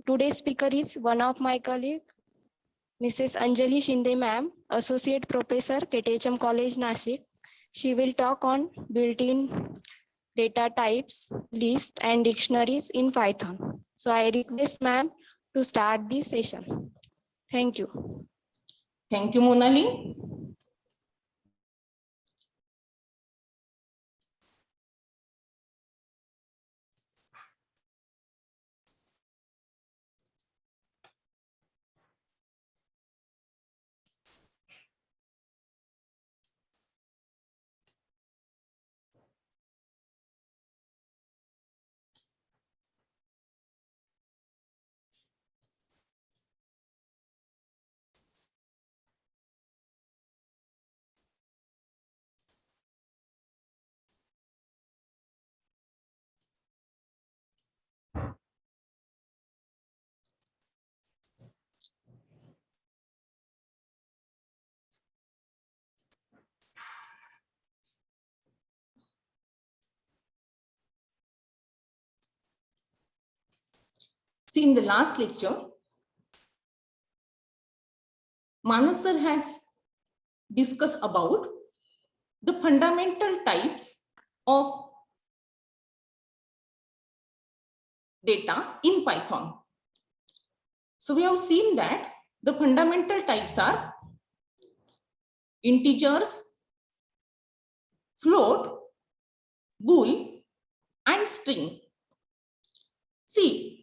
Today's speaker is one of my colleague, Mrs. Anjali Shinde ma'am, Associate Professor, KTHM College, Nashik. She will talk on built-in data types, lists, and dictionaries in Python. So I request ma'am to start this session. Thank you. Thank you, Monali. See, in the last lecture, Manas sir has discussed about the fundamental types of data in Python. So we have seen that the fundamental types are integers, float, bool, and string. See,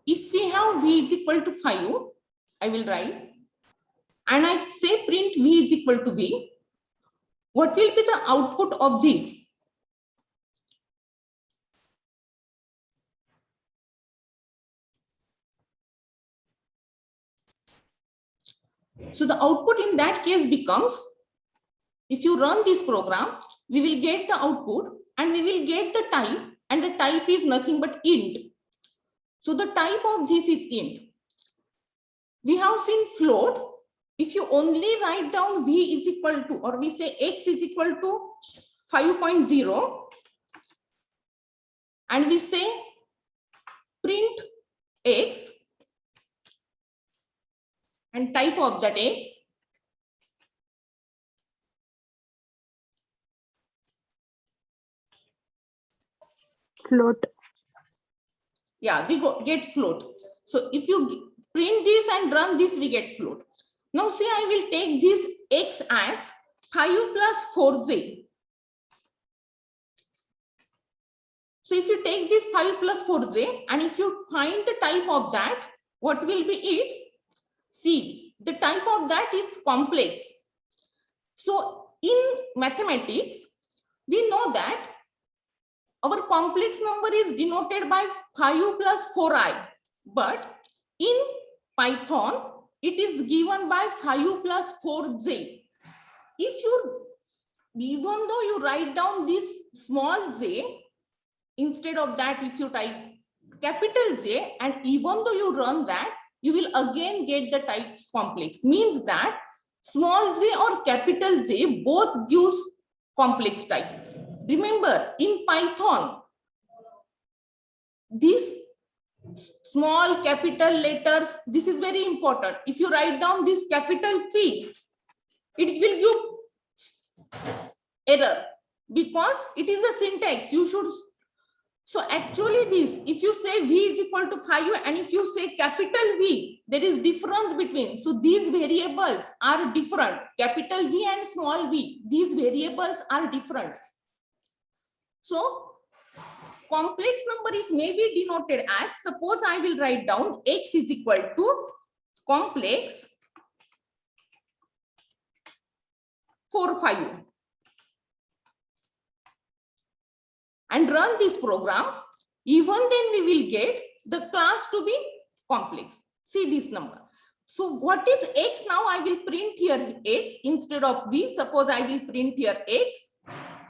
if we have v is equal to 5, I will write, and I say print v is equal to v, what will be the output of this? So the output in that case becomes, if you run this program, we will get the output and we will get the type, and the type is nothing but int. So the type of this is int. We have seen float. If you only write down v is equal to, or we say x is equal to 5.0, and we say print x and type of that x, Float. yeah, we get float. So if you print this and run this, we get float. Now say I will take this x as 5 plus 4j. So if you take this 5 plus 4j, and if you find the type of that, what will be it? See, the type of that is complex. So in mathematics, we know that our complex number is denoted by 5 plus 4i, but in Python, it is given by 5 plus 4j. Even though you write down this small j, instead of that, if you type capital J, and even though you run that, you will again get the type complex. Means that small j or capital J both gives complex type. Remember, in Python, these small capital letters, this is very important. If you write down this capital P, it will give error because it is a syntax. You should. So actually this, if you say v is equal to 5 and if you say capital V, there is difference between. So these variables are different. Capital V and small v, these variables are different. So complex number, it may be denoted as, suppose I will write down x is equal to complex 4, 5. And run this program, even then we will get the class to be complex. See this number. So what is x now? I will print here x instead of v. Suppose I will print here x.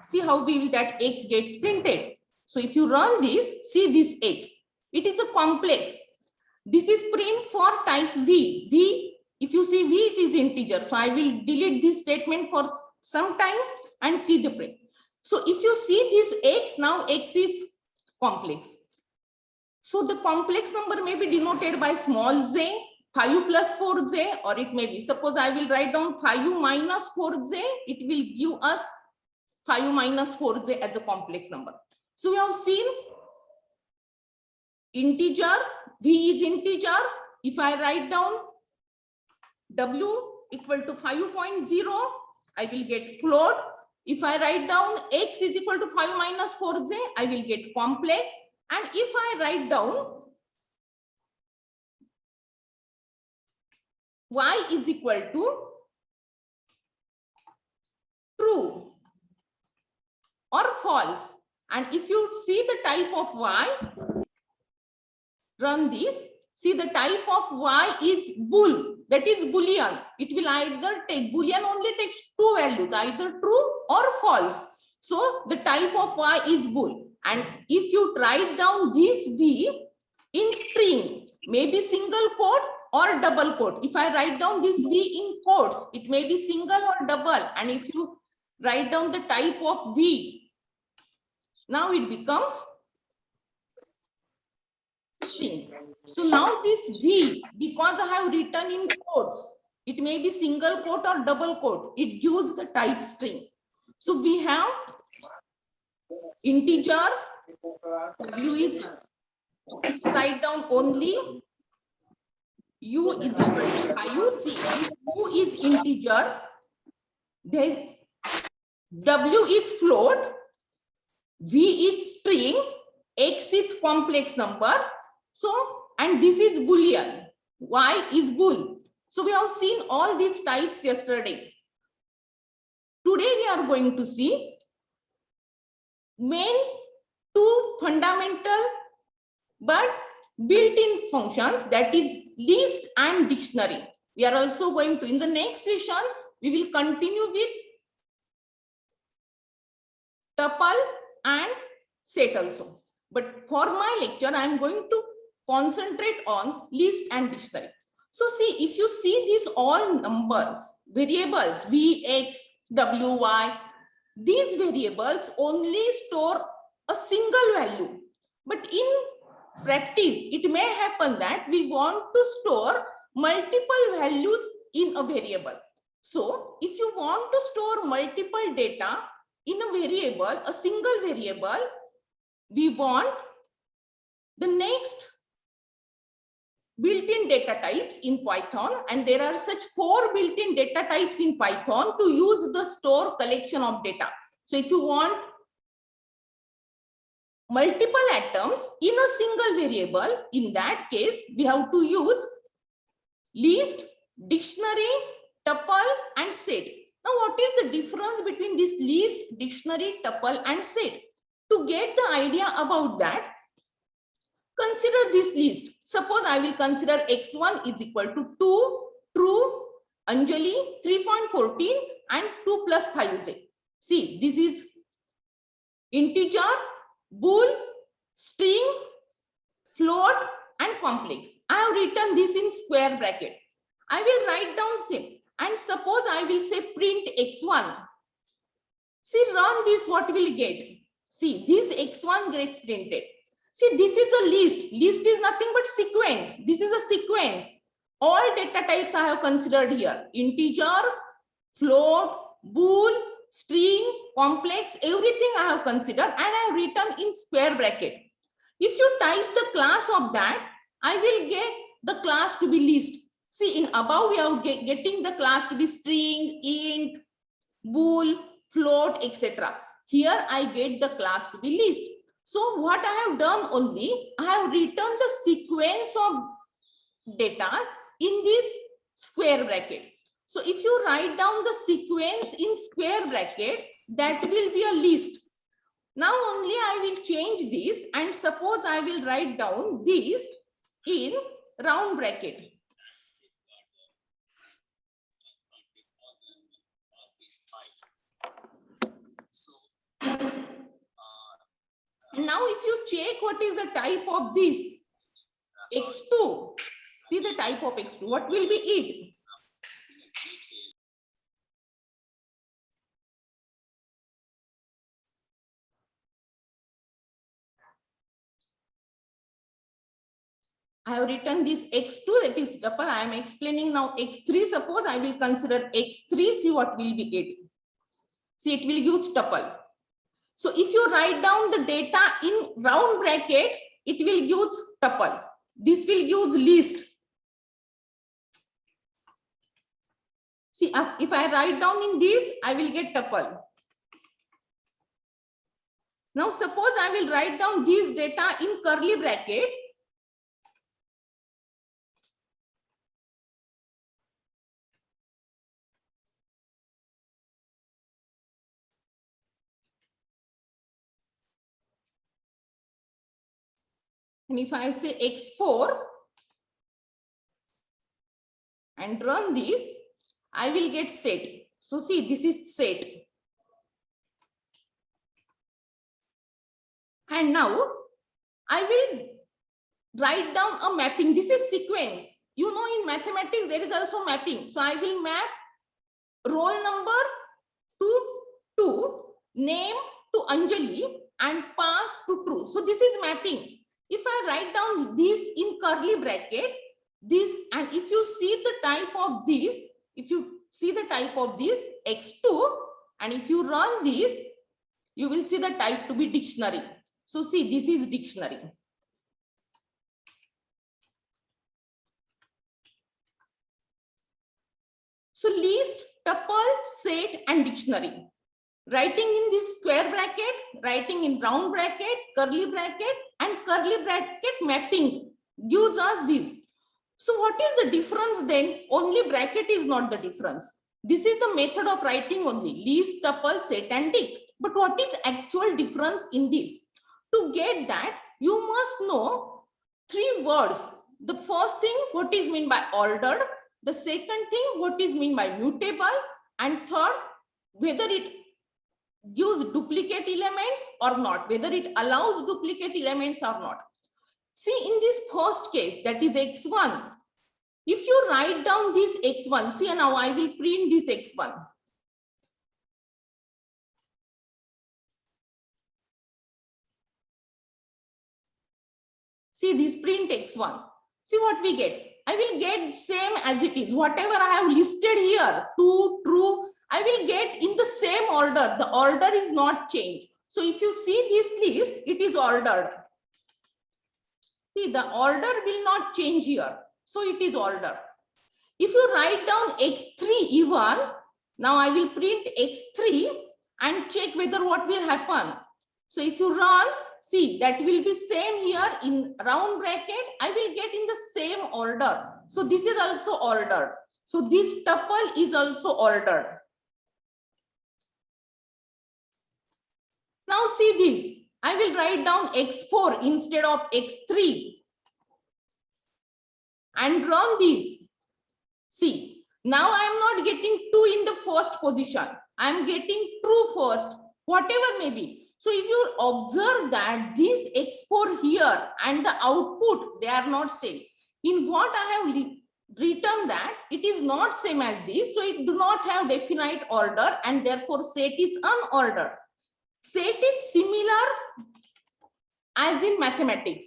See how will that x gets printed. So if you run this, see this x. It is a complex. This is print for type v. V, if you see v, it is integer. So I will delete this statement for some time and see the print. So if you see this x, now x is complex. So the complex number may be denoted by small z, 5 plus 4j, or it may be, suppose I will write down 5 minus 4j, it will give us 5 minus 4j as a complex number. So we have seen integer, v is integer. If I write down w equal to 5.0, I will get float. If I write down x is equal to 5 minus 4j, I will get complex. And if I write down y is equal to true or false, and if you see the type of y, run this, see the type of y is bool, that is boolean. It will either take, boolean only takes two values, either true or false. So the type of y is bool. And if you write down this v in string, maybe single quote or double quote. If I write down this v in quotes, it may be single or double. And if you write down the type of v, now it becomes string. So now this v, because I have written in quotes, it may be single quote or double quote, it gives the type string. So we have integer, w is, if you write down only u is equal to 5, see this u is integer, there w is float, v is string, x is complex number. So, and this is boolean, y is bool. So we have seen all these types yesterday. Today we are going to see main two fundamental but built-in functions, that is list and dictionary. We are also going to, in the next session, we will continue with tuple and set also. But for my lecture, I am going to concentrate on list and dictionary. So see, if you see these all numbers, variables, v, x, w, y, these variables only store a single value. But in practice, it may happen that we want to store multiple values in a variable. So if you want to store multiple data in a variable, a single variable, we want the next built-in data types in Python, and there are such 4 built-in data types in Python to use the store collection of data. So if you want multiple atoms in a single variable, in that case, we have to use list, dictionary, tuple, and set. Now, what is the difference between this list, dictionary, tuple, and set? To get the idea about that, consider this list. Suppose I will consider x1 is equal to 2, true, Anjali, 3.14, and 2 plus 5j. See, this is integer, bool, string, float, and complex. I have written this in square bracket. I will write down same. And suppose I will say print x1. See, run this, what will get? See, this x1 gets printed. See, this is a list. List is nothing but sequence. This is a sequence. All data types I have considered here. Integer, float, bool, string, complex, everything I have considered, and I have written in square bracket. If you type the class of that, I will get the class to be list. See, in above we are getting the class to be string, int, bool, float, etc. Here I get the class to be list. So what I have done only, I have written the sequence of data in this square bracket. So if you write down the sequence in square bracket, that will be a list. Now only I will change this, and suppose I will write down this in round bracket. Now if you check what is the type of this x2, see the type of x2, what will be it? I have written this x2, that is tuple. I am explaining now x3. Suppose I will consider x3. See what will be it. See, it will use tuple. So if you write down the data in round bracket, it will use tuple. This will use list. See, if I write down in this, I will get tuple. Now suppose I will write down this data in curly bracket. And if I say x4 and run this, I will get set. So see, this is set. And now I will write down a mapping. This is sequence. You know, in mathematics, there is also mapping. So I will map roll number to name to Anjali and pass to true. So this is mapping. If I write down this in curly bracket, this, and if you see the type of this, if you see the type of this x2, and if you run this, you will see the type to be dictionary. So see, this is dictionary. So list, tuple, set, and dictionary. Writing in this square bracket, writing in round bracket, curly bracket, and curly bracket mapping gives us this. So what is the difference then? Only bracket is not the difference. This is the method of writing only, list, tuple, set, and dict. But what is actual difference in this? To get that, you must know 3 words. The first thing, what is meant by ordered. The second thing, what is meant by mutable. And third, whether it gives duplicate elements or not, whether it allows duplicate elements or not. See, in this first case, that is x1, if you write down this x1, see, now I will print this x1. See, this print x1. See what we get. I will get same as it is. Whatever I have listed here, to, true, I will get in the same order. The order is not changed. So if you see this list, it is ordered. See, the order will not change here. So it is ordered. If you write down x3 even, now I will print x3 and check whether what will happen. So if you run, see, that will be same here in round bracket. I will get in the same order. So this is also ordered. So this tuple is also ordered. Now see this. I will write down x4 instead of x3 and run this. See, now I am not getting 2 in the first position. I am getting true first, whatever may be. So if you observe that this x4 here and the output, they are not same. In what I have written that it is not same as this, so it do not have definite order and therefore set is unordered. Set is similar as in mathematics.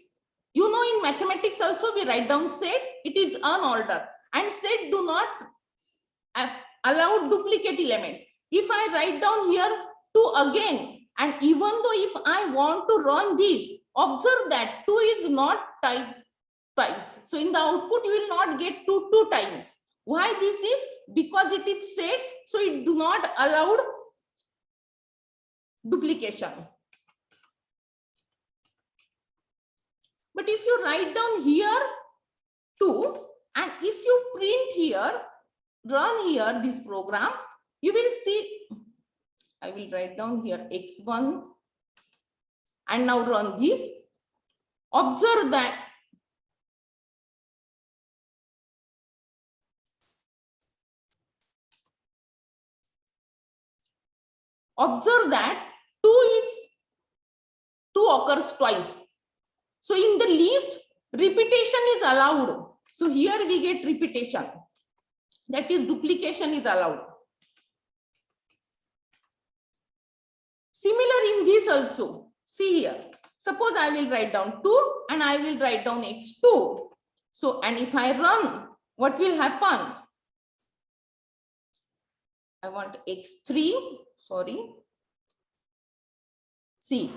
You know, in mathematics also we write down set, it is unordered, and set do not allow duplicate elements. If I write down here 2 again, and even though if I want to run this, observe that 2 is not typed twice. So in the output, you will not get 2 times. Why this is? Because it is set, so it do not allow duplication. But if you write down here 2, and if you print here, run here this program, you will see, I will write down here x1 and now run this. Observe that two occurs twice. So in the list, repetition is allowed. So here we get repetition. That is, duplication is allowed. Similar in this also. See here. Suppose I will write down 2 and I will write down x2. So, and if I run, what will happen? I want x3, sorry. See,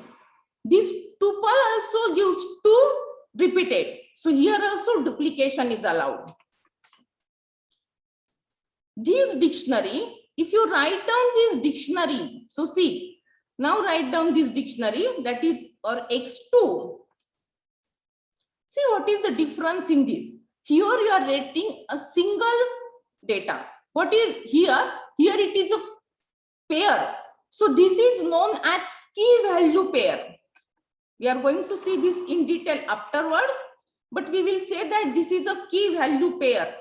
this tuple also gives 2 repeated. So here also duplication is allowed. This dictionary, if you write down this dictionary, so see, now write down this dictionary, that is or x2. See what is the difference in this. Here you are writing a single data. What is here? Here it is a pair. So this is known as key value pair. We are going to see this in detail afterwards, but we will say that this is a key value pair.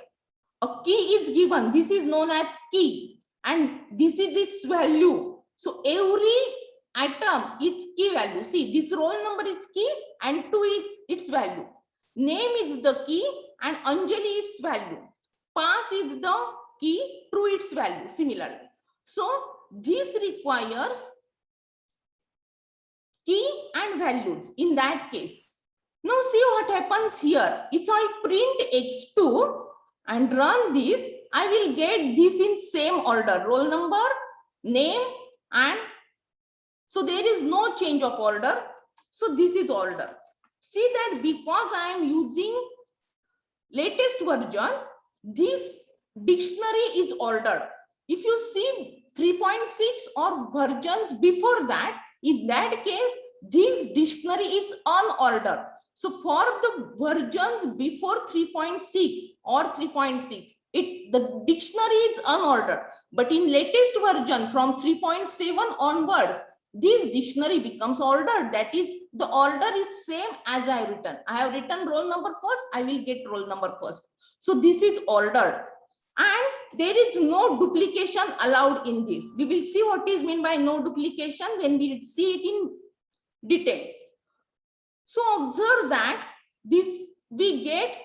A key is given. This is known as key, and this is its value. So every item is key value. See, this roll number is key and 2 is its value. Name is the key and Anjali its value. Pass is the key, true its value. Similarly, so this requires key and values in that case. Now see what happens here. If I print x2 and run this, I will get this in same order, roll number, name, and so there is no change of order. So this is order. See that because I am using latest version, this dictionary is ordered. If you see 3.6 or versions before that, in that case, this dictionary is unordered. So for the versions before 3.6 or 3.6, the dictionary is unordered. But in latest version from 3.7 onwards, this dictionary becomes ordered. That is, the order is same as I have written. I have written roll number first, I will get roll number first. So this is ordered. And there is no duplication allowed in this. We will see what is meant by no duplication when we see it in detail. So observe that this we get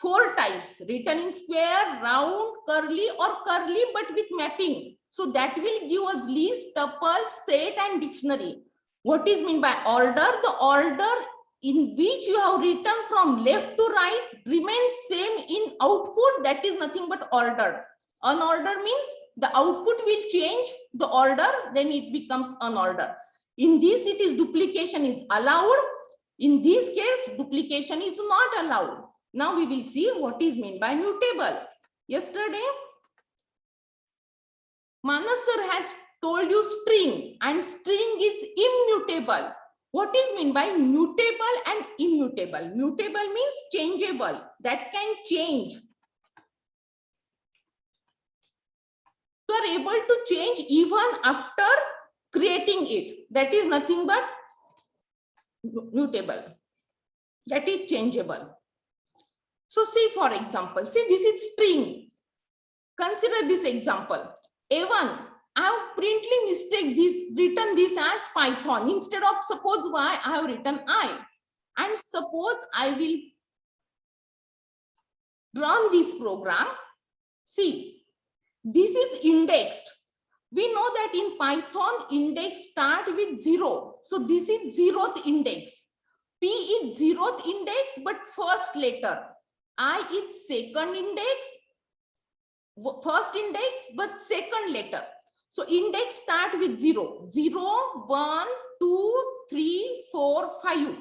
4 types, written in square, round, curly or curly but with mapping. So that will give us list, tuple, set and dictionary. What is meant by order? The order in which you have written from left to right remains same in output. That is nothing but order. Unordered means the output will change the order, then it becomes unordered. In this, it is duplication is allowed. In this case, duplication is not allowed. Now we will see what is meant by mutable. Yesterday, Manas sir has told you string, and string is immutable. What is meant by mutable and immutable? Mutable means changeable, that can change. You are able to change even after creating it. That is nothing but mutable. That is changeable. So see, for example, see this is string. Consider this example. A1, I have printly written this as Python. Instead of suppose Y, I have written I. And suppose I will run this program. See, this is indexed. We know that in Python, index start with 0. So this is 0th index. P is 0th index, but first letter. I is second index, first index, but second letter. So index start with 0. 0, 1, 2, 3, 4, 5.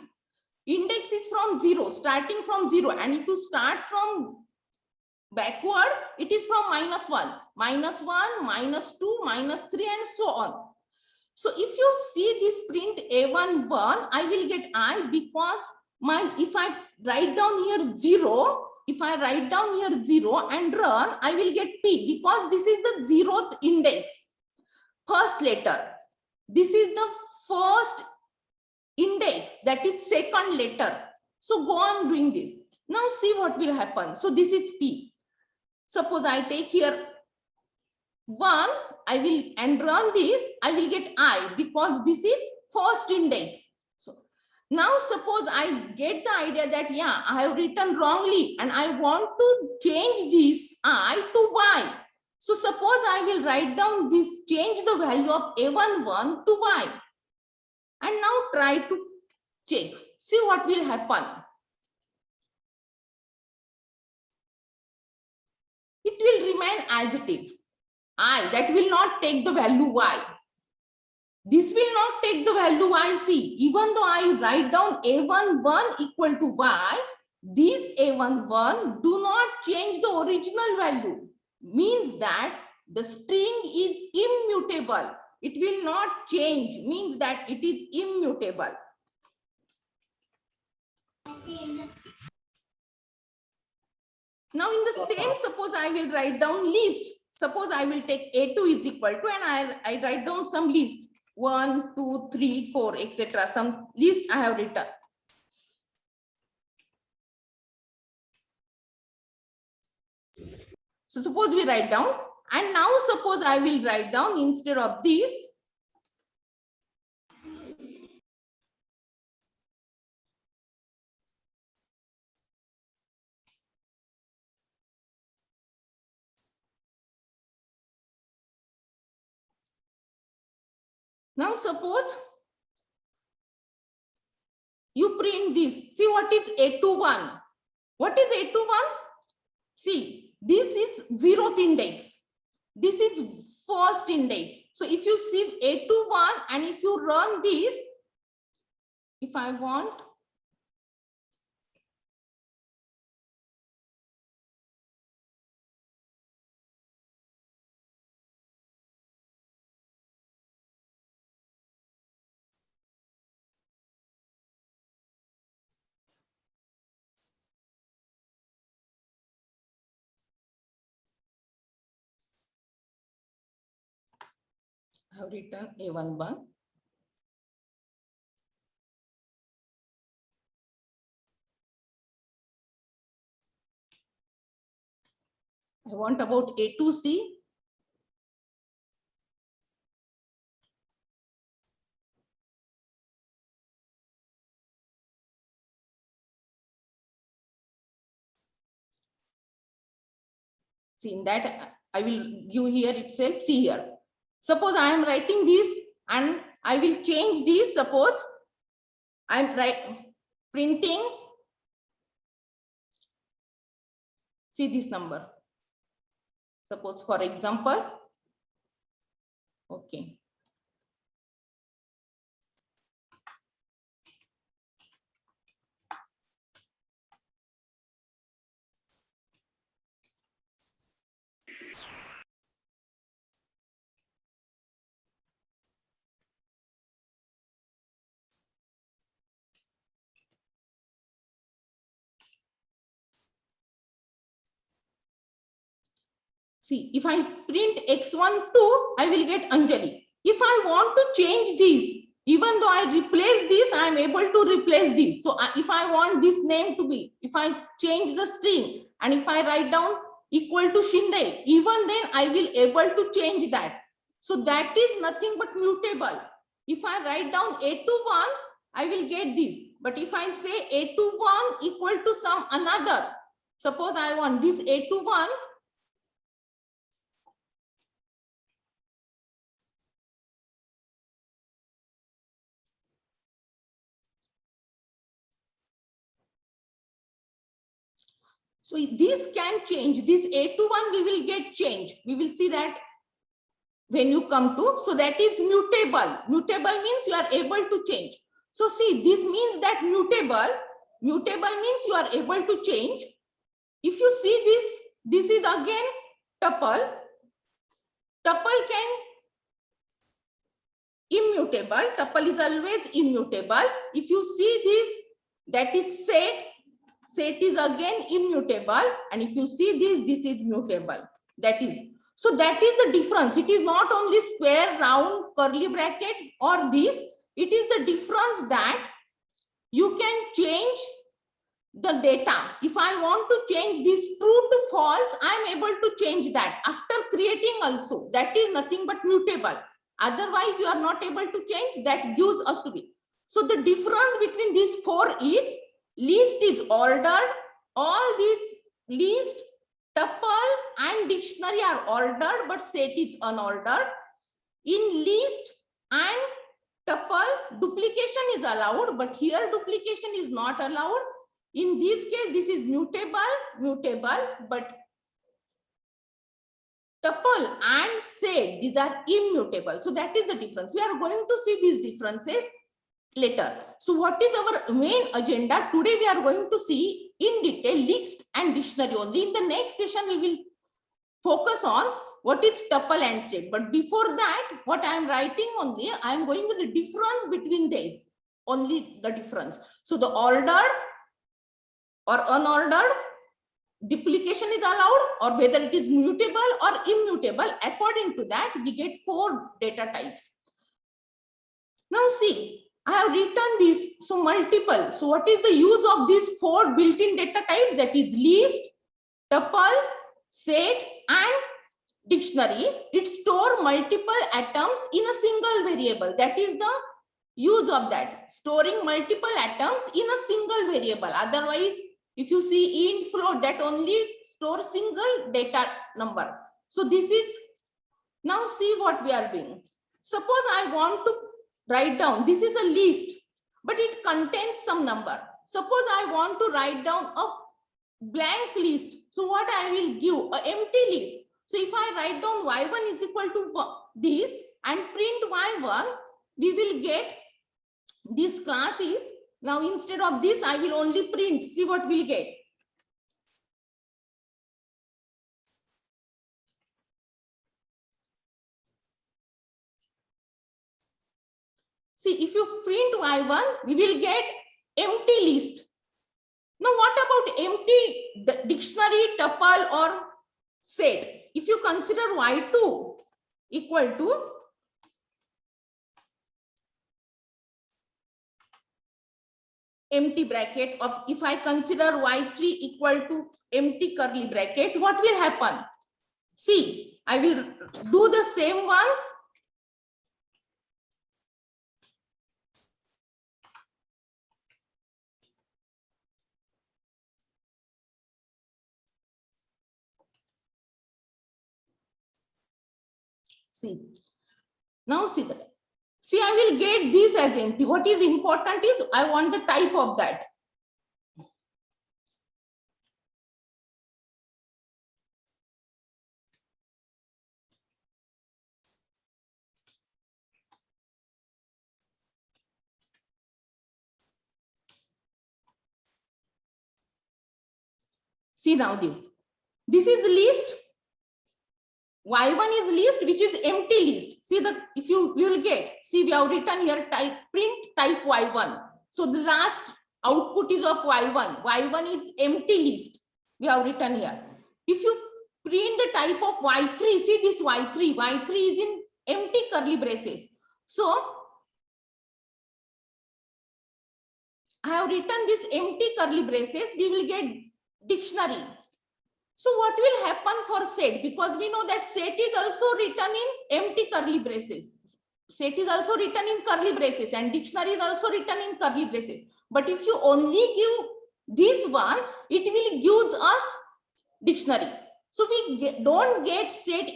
Index is from 0, starting from 0. And if you start from backward, it is from -1, -1, -2, -3, and so on. So if you see this print A1, 1, I will get I because if I write down here 0, if I write down here 0 and run, I will get P because this is the 0th index, first letter. This is the first index, that is second letter. So go on doing this. Now see what will happen. So this is P. Suppose I take here 1, I will and run this, I will get I because this is first index. So now suppose I get the idea that yeah, I have written wrongly and I want to change this I to Y. So suppose I will write down this, change the value of A1, 1 to Y. And now try to check. See what will happen. remain as it is. I, that will not take the value y. This will not take the value y. See, even though I write down a11 equal to y, this a11 do not change the original value. Means that the string is immutable. It will not change. Means that it is immutable. Now in the same, suppose I will write down list. Suppose I will take a2 is equal to, and I write down some list. 1, 2, 3, 4, etc. Some list I have written. So suppose we write down, and now suppose I will write down instead of this, now suppose you print this. See what is a21. What is a21? See, this is 0th index. This is first index. So if you see a21 and if you run this, if I want, I have written a11. I want about a2c. See, in that I will give here itself. See here. Suppose I am writing this and I will change this. Suppose I am printing. See this number. Suppose, for example, okay. See, if I print x12, I will get Anjali. If I want to change this, even though I replace this, I am able to replace this. So if I want this name to be, if I change the string and if I write down equal to Shinde, even then I will able to change that. So that is nothing but mutable. If I write down a21, I will get this. But if I say a21 equal to some another, suppose I want this a21, so this can change. This a21 we will get change. We will see that when you come to. So that is mutable. Mutable means you are able to change. So see, this means that mutable means you are able to change. If you see this is again tuple. Tuple can immutable. Tuple is always immutable. If you see this, that is set. Set is again immutable, and if you see this is mutable. That is, so that is the difference. It is not only square, round, curly bracket or this. It is the difference that you can change the data. If I want to change this true to false, I am able to change that after creating also. That is nothing but mutable. Otherwise, you are not able to change. That gives us to be. So the difference between these four is list is ordered. All these list, tuple and dictionary are ordered, but set is unordered. In list and tuple, duplication is allowed, but here duplication is not allowed. In this case, this is mutable, but tuple and set, these are immutable. So that is the difference. We are going to see these differences later. So what is our main agenda? Today we are going to see in detail list and dictionary only. In the next session, we will focus on what is tuple and set. But before that, what I am writing only, I am going with the difference between these, only the difference. So the ordered or unordered, duplication is allowed, or whether it is mutable or immutable. According to that, we get 4 data types. Now see, I have written this, so multiple. So what is the use of these 4 built-in data types? That is list, tuple, set and dictionary. It store multiple atoms in a single variable. That is the use of that, storing multiple atoms in a single variable. Otherwise, if you see int float, that only store single data number. So this is, now see what we are doing. Suppose I want to write down, this is a list, but it contains some number. Suppose I want to write down a blank list. So what I will give, an empty list. So if I write down y1 is equal to this and print y1, we will get this class is, now instead of this, I will only print, see what we'll get. See, if you print y1, we will get empty list. Now, what about empty dictionary, tuple or set? If you consider y2 equal to empty bracket, of if I consider y3 equal to empty curly bracket, what will happen? See, I will do the same one. See, now see that. See, I will get this as empty. What is important is I want the type of that. See now this. This is list. Y1 is list, which is empty list. See that if you will get, see we have written here type, print type Y1. So the last output is of Y1. Y1 is empty list. We have written here. If you print the type of Y3, see this Y3. Y3 is in empty curly braces. So I have written this empty curly braces. We will get dictionary. So what will happen for set? Because we know that set is also written in empty curly braces. Set is also written in curly braces and dictionary is also written in curly braces. But if you only give this one, it will give us dictionary. So we don't get set,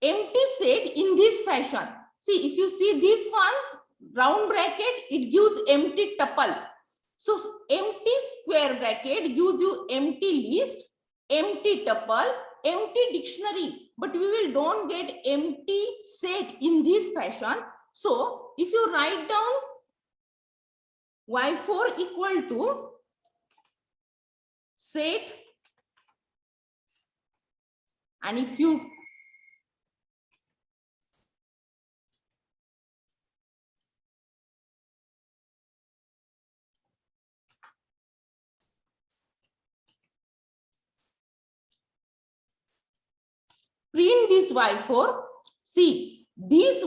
empty set in this fashion. See, if you see this one, round bracket, it gives empty tuple. So empty square bracket gives you empty list, empty tuple, empty dictionary, but we will don't get empty set in this fashion. So if you write down y4 equal to set, and if you print this y4, see this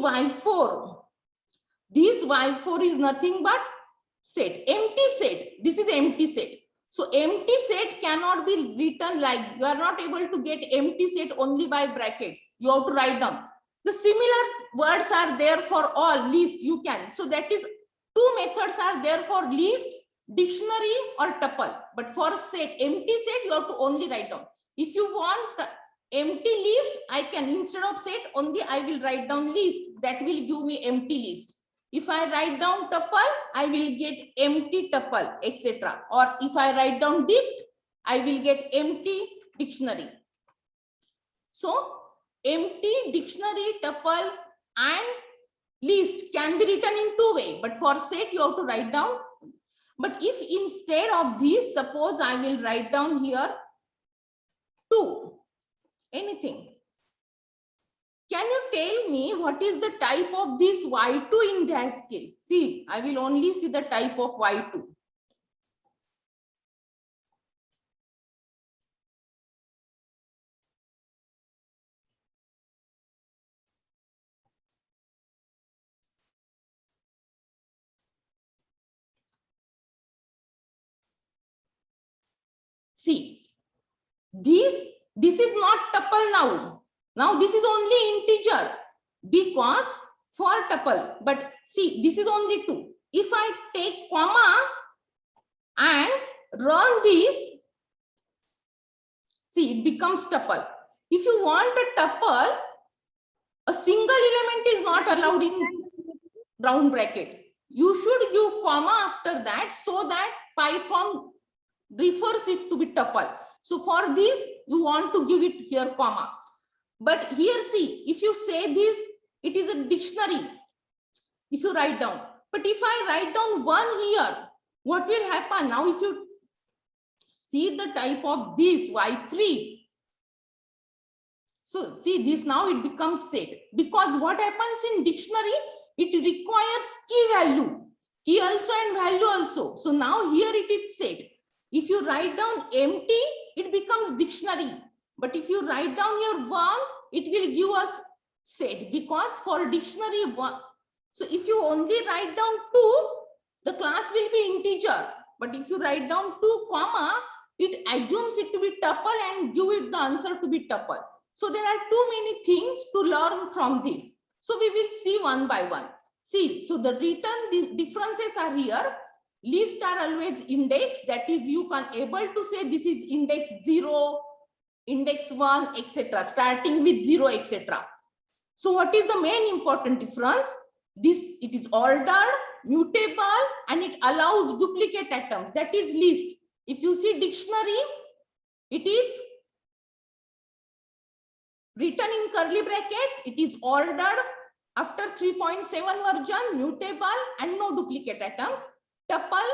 y4 is nothing but set, empty set. This is empty set. So empty set cannot be written like, you are not able to get empty set only by brackets. You have to write down. The similar words are there for all, list you can. So that is, 2 methods are there for list, dictionary or tuple. But for set, empty set, you have to only write down. If you want empty list, I can, instead of set only, I will write down list. That will give me empty list. If I write down tuple, I will get empty tuple, etc. Or if I write down dict, I will get empty dictionary. So empty, dictionary, tuple, and list can be written in two ways. But for set, you have to write down. But if instead of this, suppose I will write down here 2, anything. Can you tell me what is the type of this Y2 in this case? See, I will only see the type of Y2. See, this is not tuple now. Now this is only integer because for tuple. But see, this is only 2. If I take comma and run this, see, it becomes tuple. If you want a tuple, a single element is not allowed in round bracket. You should give comma after that so that Python refers it to be tuple. So for this, you want to give it here comma. But here, see, if you say this, it is a dictionary. If you write down. But if I write down 1 here, what will happen? Now, if you see the type of this Y3, so see this, now it becomes set. Because what happens in dictionary, it requires key value. Key also and value also. So now here it is set. If you write down empty, it becomes dictionary. But if you write down here 1, it will give us set. Because for dictionary 1, so if you only write down 2, the class will be integer. But if you write down 2 comma, it assumes it to be tuple and give it the answer to be tuple. So there are too many things to learn from this. So we will see one by one. See, so the written differences are here. List are always index. That is, you can able to say this is index 0, index 1, etc. Starting with 0, etc. So what is the main important difference? This, it is ordered, mutable, and it allows duplicate atoms. That is list. If you see dictionary, it is written in curly brackets. It is ordered after 3.7 version, mutable, and no duplicate atoms. Tuple,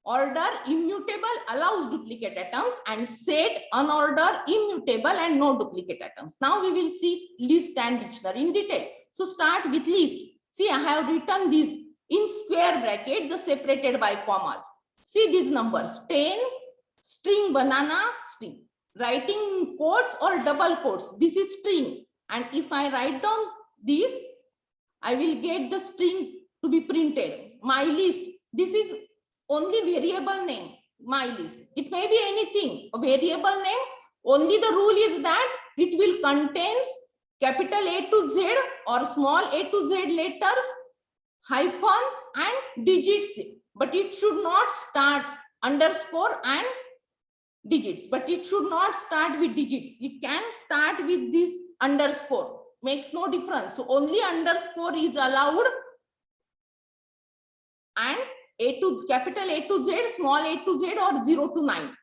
order, immutable, allows duplicate atoms, and set, unordered, immutable, and no duplicate atoms. Now we will see list and dictionary in detail. So start with list. See, I have written this in square bracket, the separated by commas. See these numbers: 10, string banana, string. Writing quotes or double quotes, this is string. And if I write down this, I will get the string to be printed. My list, this is only variable name, my list. It may be anything, a variable name. Only the rule is that it will contains capital A to Z or small a to Z letters, hyphen and digits. But it should not start underscore and digits. But it should not start with digit. It can start with this underscore. Makes no difference. So only underscore is allowed. And A to capital A to Z, small a to Z, or 0 to 9.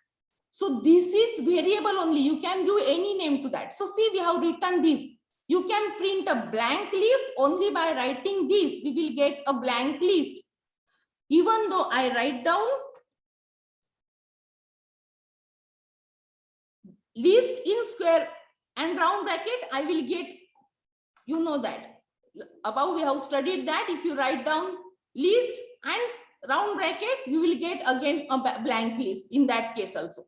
So this is variable only. You can give any name to that. So see, we have written this. You can print a blank list only by writing this. We will get a blank list. Even though I write down list in square and round bracket, I will get, you know that. Above we have studied that if you write down list and round bracket, you will get again a blank list in that case also.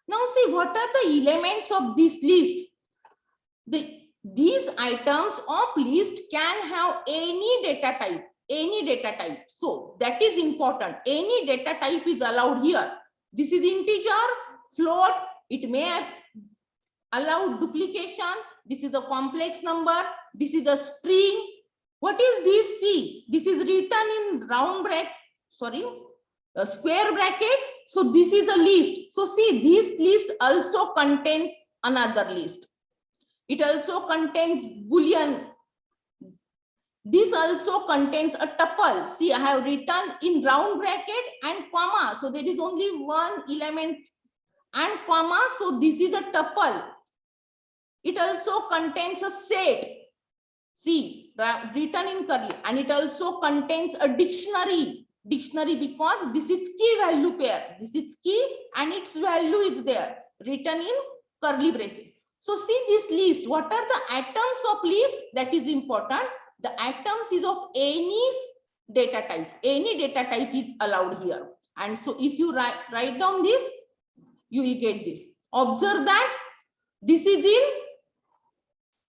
Now see, what are the elements of this list? These items of list can have any data type, any data type. So that is important. Any data type is allowed here. This is integer, float. It may allow duplication. This is a complex number. This is a string. What is this? See, this is written in round bracket, sorry, a square bracket. So this is a list. So see, this list also contains another list. It also contains Boolean. This also contains a tuple. See, I have written in round bracket and comma. So there is only one element and comma. So this is a tuple. It also contains a set, see, written in curly, and it also contains a dictionary. Dictionary because this is key value pair. This is key and its value is there, written in curly braces. So see this list. What are the atoms of list? That is important. The atoms is of any data type. Any data type is allowed here. And so if you write down this, you will get this. Observe that this is in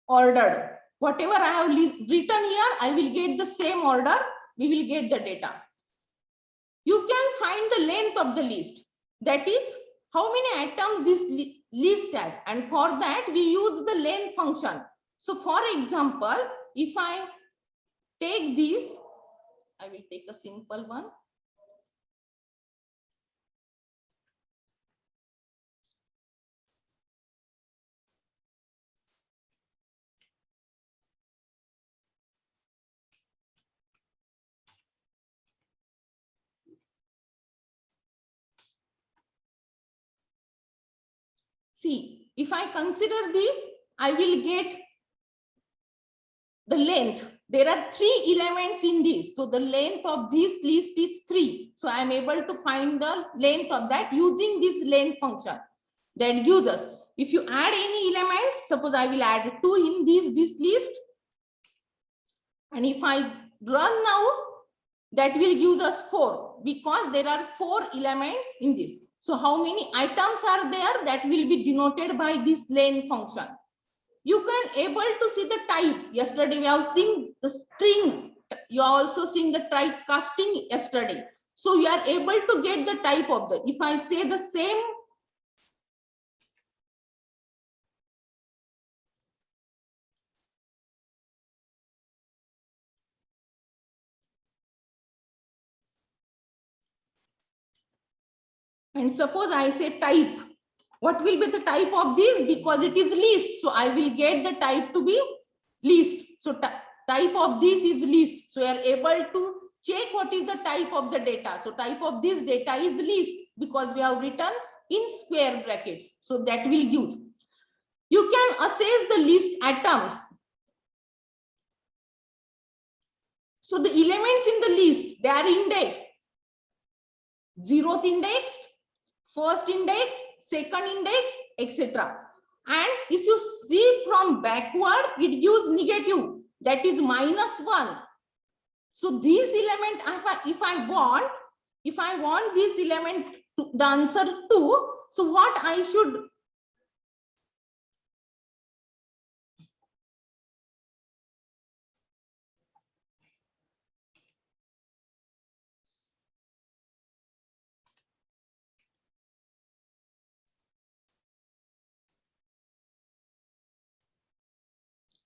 ordered. Whatever I have written here, I will get the same order. We will get the data. You can find the length of the list. That is how many atoms this list has. And for that, we use the length function. So for example, if I take this, I will take a simple one. See, if I consider this, I will get the length. There are 3 elements in this. So the length of this list is 3. So I am able to find the length of that using this length function. That gives us, if you add any element, suppose I will add 2 in this list. And if I run now, that will give us 4 because there are 4 elements in this. So how many items are there? That will be denoted by this length function. You can able to see the type. Yesterday we have seen the string. You are also seeing the type casting yesterday. So you are able to get the type of the. If I say the same, and suppose I say type, what will be the type of this? Because it is list, so I will get the type to be list. So type of this is list. So you are able to check what is the type of the data. So type of this data is list because we have written in square brackets. So that will give. You can assess the list atoms. So the elements in the list, they are indexed. 0th indexed, first index, second index, etc. And if you see from backward, it gives negative, that is -1. So this element, if I want this element to, the answer 2, so what I should,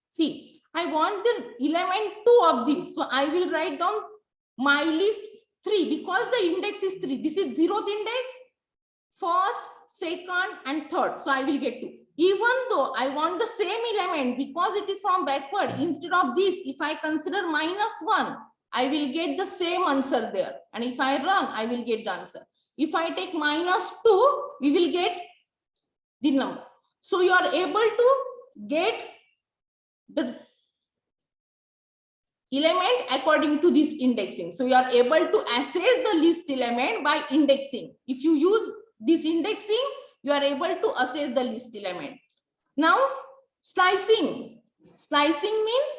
see, I want the element 2 of this. So I will write down my list 3 because the index is 3. This is 0th index, first, second, and third. So I will get 2. Even though I want the same element because it is from backward, instead of this, if I consider -1, I will get the same answer there. And if I run, I will get the answer. If I take -2, we will get the number. So you are able to get the element according to this indexing. So you are able to assess the list element by indexing. If you use this indexing, you are able to assess the list element. Now slicing. Slicing means,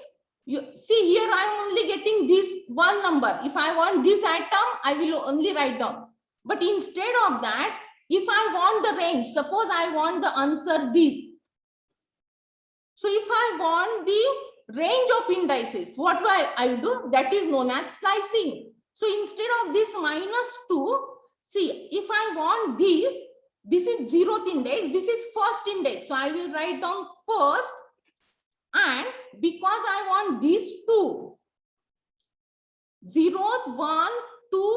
you see here I am only getting this one number. If I want this atom, I will only write down. But instead of that, if I want the range, suppose I want the answer this. So if I want the range of indices, what will I do? That is known as slicing. So instead of this -2, see, if I want this is 0th index, this is first index. So I will write down first, and because I want these 2, 0th, 1, 2,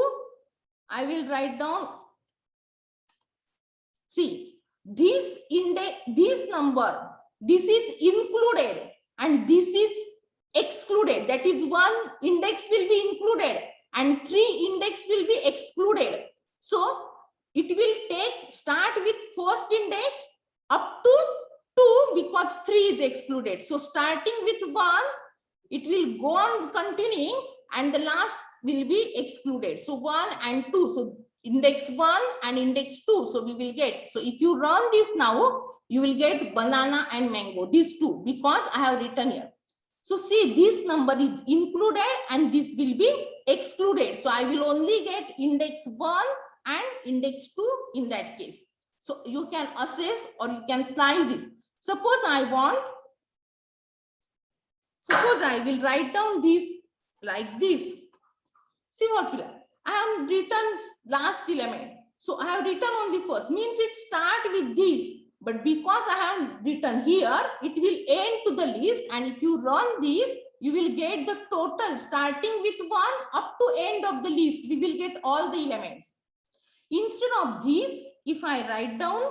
I will write down. See, this index, this number, this is included and this is excluded. That is, 1 index will be included and 3 index will be excluded. So it will start with first index up to 2 because because 3 is excluded. So starting with 1, it will go on continuing and the last will be excluded. So 1 and 2. So index 1 and index 2. So we will get. So if you run this now, you will get banana and mango. These two because I have written here. So see, this number is included and this will be excluded. So I will only get index 1 and index 2 in that case. So you can assess or you can slice this. Suppose I will write down this like this. See what will I have written last element. So I have written only first, means it start with this. But because I have written here, it will end to the list. And if you run this, you will get the total starting with 1 up to end of the list. We will get all the elements. Instead of this, if I write down,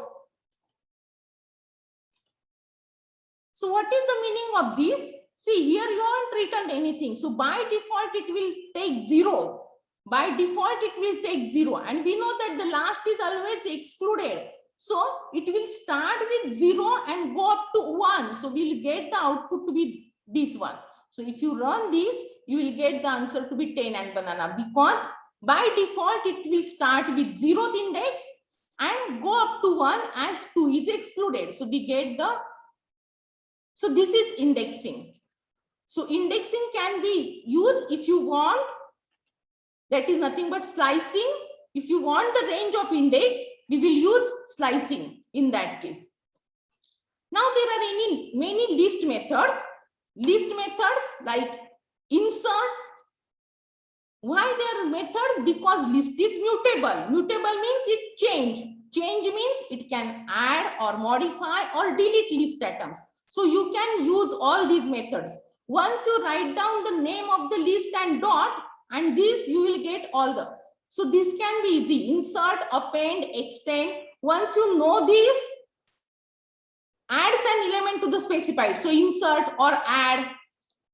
so what is the meaning of this? See, here you haven't written anything. So by default, it will take 0. By default, it will take 0. And we know that the last is always excluded. So it will start with 0 and go up to 1. So we'll get the output to be this one. So if you run this, you will get the answer to be 10 and banana, because by default, it will start with 0th index and go up to 1 as 2 is excluded. So we get the, so this is indexing. So indexing can be used if you want, that is nothing but slicing. If you want the range of index, we will use slicing in that case. Now there are many list methods. List methods like insert. Why there are methods? Because list is mutable. Mutable means it change. Change means it can add or modify or delete list items. So you can use all these methods. Once you write down the name of the list and dot, and this you will get all the. So this can be easy. Insert, append, extend. Once you know this, adds an element to the specified. So insert or add.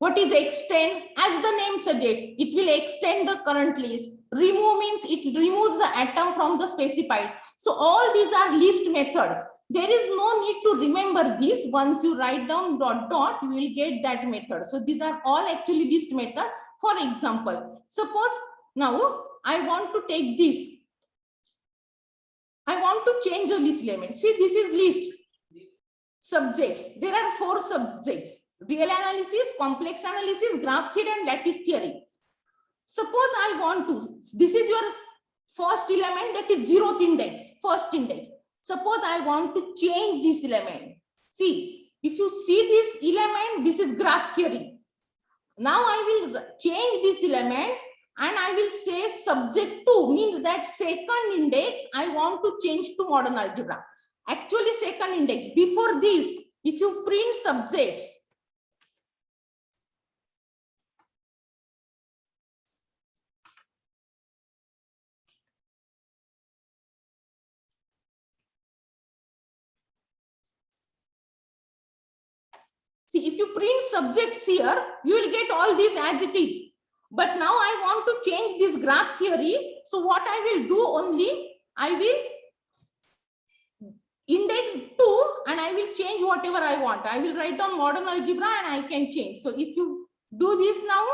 What is extend? As the name suggests, it will extend the current list. Remove means it removes the atom from the specified. So all these are list methods. There is no need to remember this. Once you write down dot dot, you will get that method. So these are all actually list method. For example, suppose now I want to take this. I want to change the list element. See, this is list. Subjects. There are 4 subjects. Real analysis, complex analysis, graph theory, and lattice theory. Suppose I want to, this is your first element, that is 0th index, first index. Suppose I want to change this element. See, if you see this element, this is graph theory. Now I will change this element and I will say subject 2, means that second index I want to change to modern algebra. Actually second index. Before this, if you print subjects, see, if you print subjects here, you will get all these as it is. But now I want to change this graph theory. So what I will do only, I will index 2 and I will change whatever I want. I will write down modern algebra and I can change. So if you do this now,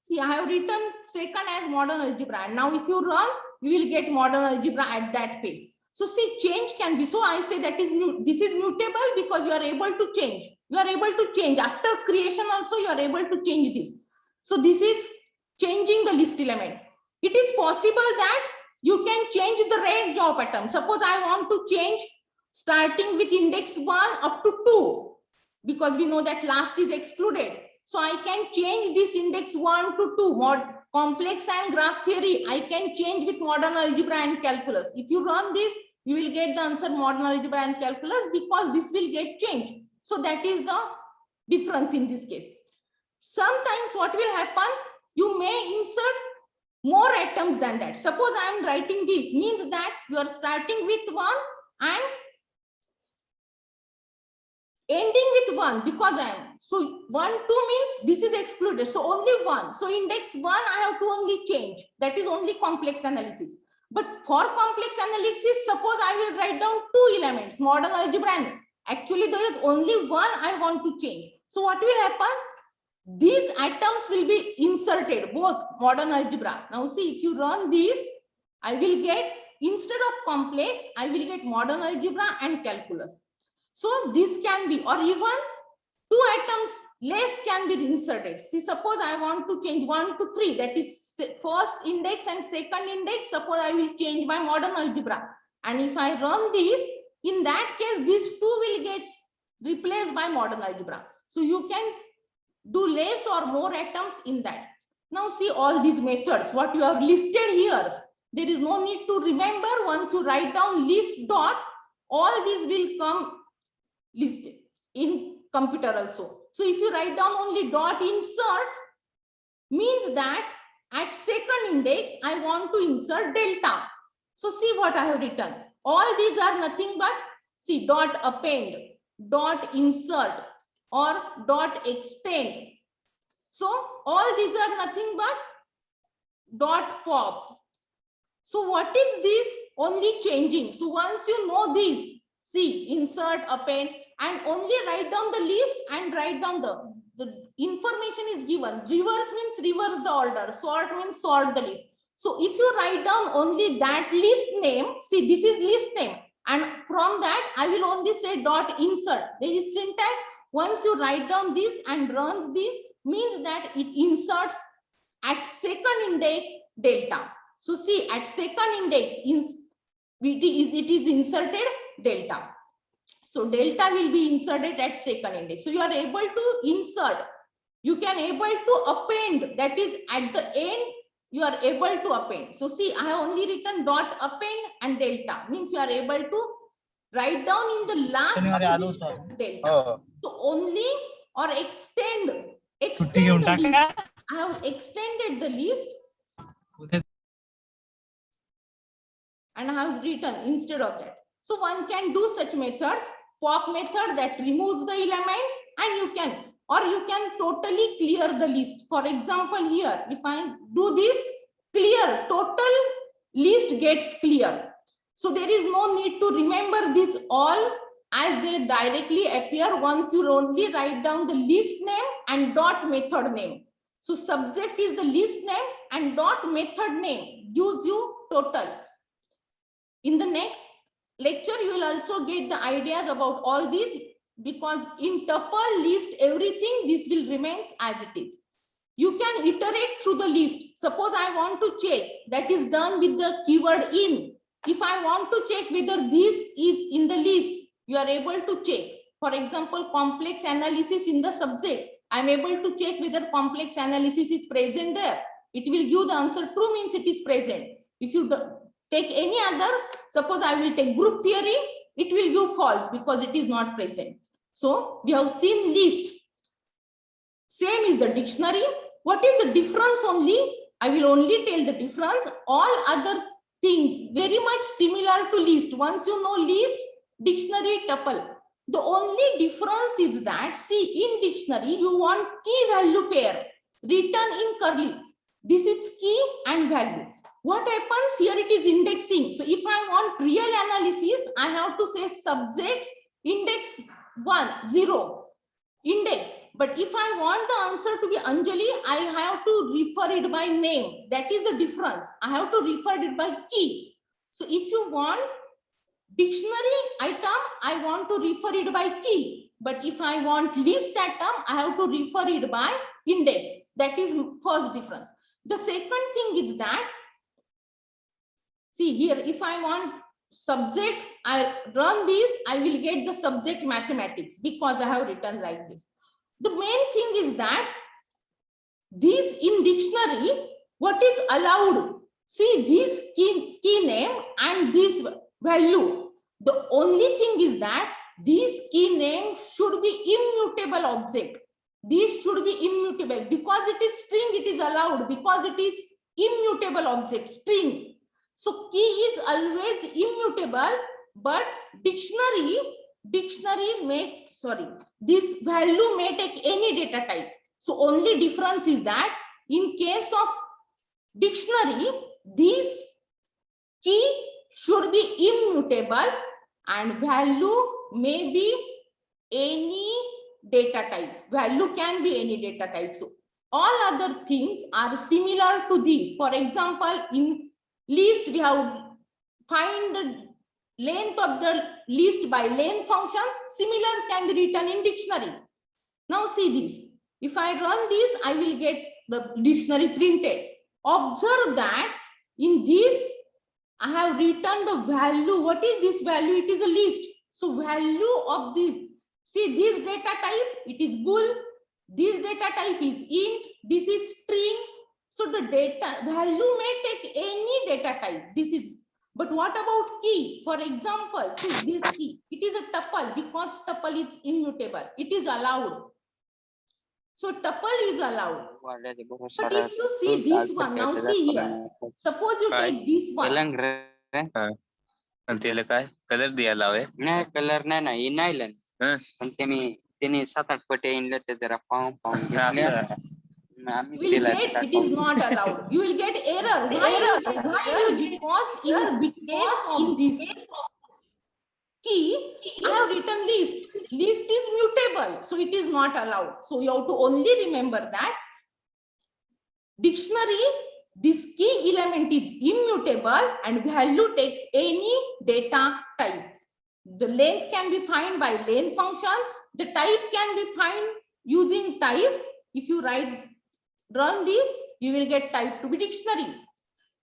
see, I have written second as modern algebra. And now if you run, you will get modern algebra at that pace. So see, change can be, so I say that is this is mutable because you are able to change. You are able to change after creation also, you are able to change this. So this is changing the list element. It is possible that you can change the range of atoms. Suppose I want to change starting with index 1 up to 2, because we know that last is excluded. So I can change this index 1 to 2, mod complex and graph theory. I can change with modern algebra and calculus. If you run this, you will get the answer modern algebra and calculus, because this will get changed. So that is the difference in this case. Sometimes what will happen, you may insert more atoms than that. Suppose I am writing this, means that you are starting with 1 and ending with 1, because I am, so 1, 2 means this is excluded. So only 1. So index 1, I have to only change. That is only complex analysis. But for complex analysis, suppose I will write down two elements, modern algebra, and actually there is only one I want to change. So what will happen? These atoms will be inserted, both modern algebra. Now see, if you run this, I will get, instead of complex, I will get modern algebra and calculus. So this can be, or even two atoms less can be inserted. See, suppose I want to change 1 to 3, that is first index and second index. Suppose I will change my modern algebra. And if I run this, in that case, these two will get replaced by modern algebra. So you can do less or more atoms in that. Now see all these methods, what you have listed here. There is no need to remember. Once you write down list dot, all these will come listed in computer also. So if you write down only dot insert, means that at second index, I want to insert delta. So see what I have written. All these are nothing but, see, dot append, dot insert, or dot extend. So all these are nothing but dot pop. So what is this? Only changing. So once you know this, see, insert, append, and only write down the list and write down the information is given. Reverse means reverse the order. Sort means sort the list. So if you write down only that list name, see, this is list name. And from that, I will only say dot insert. There is syntax. Once you write down this and runs this, means that it inserts at second index delta. So see, at second index, it is inserted delta. So delta will be inserted at second index. So you are able to insert. You can able to append. That is at the end, you are able to append. So see, I have only written dot append and delta. Means you are able to write down in the last position delta. So only or extend the list. I have extended the list and I have written instead of that. So one can do such methods. Pop method that removes the elements, and you can totally clear the list. For example, here, if I do this, clear, total list gets clear. So there is no need to remember this all, as they directly appear once you only write down the list name and dot method name. So subject is the list name and dot method name gives you total. In the next lecture, you will also get the ideas about all these, because in tuple list, everything this will remains as it is. You can iterate through the list. Suppose I want to check, that is done with the keyword in. If I want to check whether this is in the list, you are able to check. For example, complex analysis in the subject. I am able to check whether complex analysis is present there. It will give the answer true, means it is present. If you take any other, suppose I will take group theory, it will give false because it is not present. So we have seen list. Same is the dictionary. What is the difference only? I will only tell the difference. All other things very much similar to list. Once you know list, dictionary, tuple. The only difference is that, see, in dictionary, you want key value pair written in curly. This is key and value. What happens here? It is indexing. So if I want real analysis, I have to say subject index 1, 0, index. But if I want the answer to be Anjali, I have to refer it by name. That is the difference. I have to refer it by key. So if you want dictionary item, I want to refer it by key. But if I want list item, I have to refer it by index. That is first difference. The second thing is that, see here, if I want subject, I run this, I will get the subject mathematics because I have written like this. The main thing is that this in dictionary, what is allowed? See this key name and this value. The only thing is that this key name should be immutable object. This should be immutable because it is string, it is allowed because it is immutable object, string. So key is always immutable, but dictionary this value may take any data type. So only difference is that in case of dictionary, this key should be immutable and value may be any data type. Value can be any data type. So all other things are similar to this. For example, in list we have find the length of the list by length function. Similar can be written in dictionary. Now see this. If I run this, I will get the dictionary printed. Observe that in this I have written the value. What is this value? It is a list. So value of this. See this data type, it is bool. This data type is int. This is string. So the data value may take any data type. This is. But what about key? For example, see this key. It is a tuple because tuple is immutable. It is allowed. So tuple is allowed. But if you see this one, now see here. Suppose you take this one. त्याला काय colour द्यायला हवे नाही colour नाही ना इनायला पण त्यांनी 7-8 पटे इनले ते जरा पाहून You will get it is not allowed. You will get error. Why? Because in case of this key, I have written list. List is mutable, so it is not allowed. So you have to only remember that dictionary, this key element is immutable and value takes any data type. The length can be found by length function. The type can be found using type. If you run this, you will get type to be dictionary.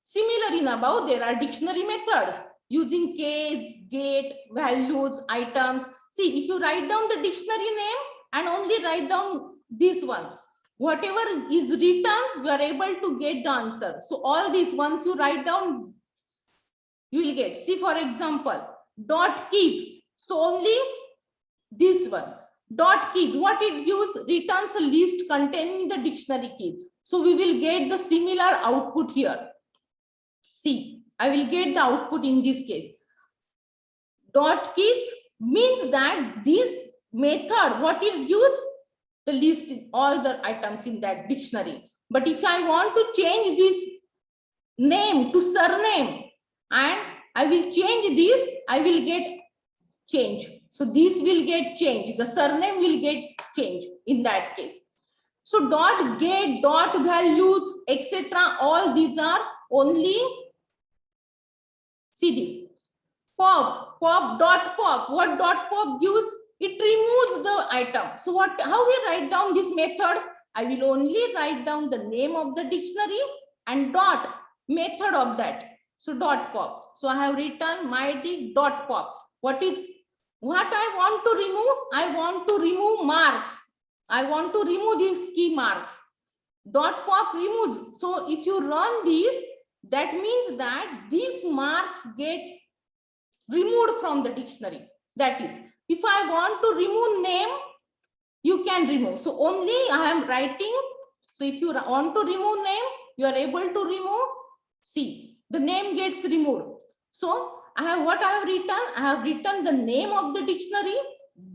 Similar in above, there are dictionary methods using case, get, values, items. See, if you write down the dictionary name and only write down this one, whatever is written, you are able to get the answer. So all these, once you write down, you will get. See, for example, dot keys. So only this one. Dot keys, what it gives, returns a list containing the dictionary keys. So we will get the similar output here. See, I will get the output in this case. Dot keys means that this method, what it gives, the list, all the items in that dictionary. But if I want to change this name to surname and I will change this, I will get change. So this will get changed. The surname will get changed in that case. So dot get, dot values, etc. All these are only, see this. Pop, dot pop. What dot pop gives? It removes the item. So how we write down these methods? I will only write down the name of the dictionary and dot method of that. So dot pop. So I have written my dot pop. What I want to remove? I want to remove marks. I want to remove these key marks. Dot pop removes. So if you run this, that means that these marks get removed from the dictionary. That is, if I want to remove name, you can remove. So only I am writing. So if you want to remove name, you are able to remove. See, the name gets removed. So I have written? I have written the name of the dictionary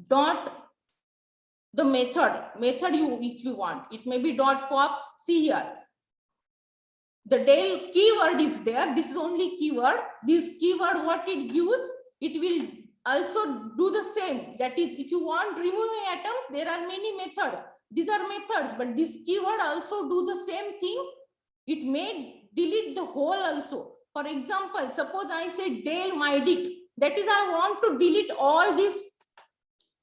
dot the method which you want. It may be dot pop. See here. The del keyword is there. This is only keyword. This keyword, what it gives, it will also do the same. That is, if you want removing items, there are many methods. These are methods, but this keyword also do the same thing. It may delete the whole also. For example, suppose I say del mydict. That is, I want to delete all these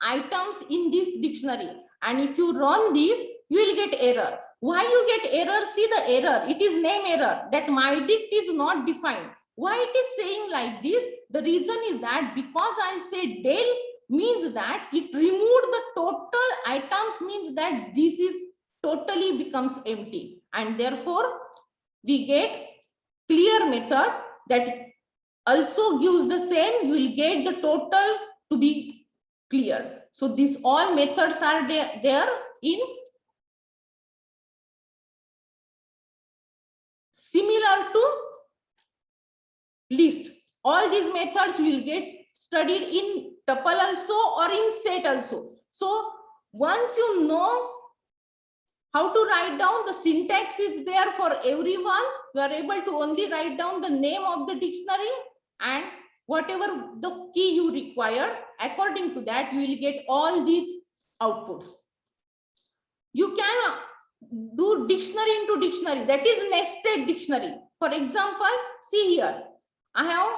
items in this dictionary. And if you run this, you will get error. Why you get error? See the error. It is name error. That mydict is not defined. Why it is saying like this? The reason is that because I say del means that it removed the total items, means that this is totally becomes empty. And therefore, we get clear method that also gives the same. You will get the total to be clear. So these all methods are there in similar to list. All these methods will get studied in tuple also or in set also. So once you know how to write down, the syntax is there for everyone. you are able to only write down the name of the dictionary and whatever the key you require. According to that, you will get all these outputs. You can do dictionary into dictionary, that is nested dictionary. For example, see here, I have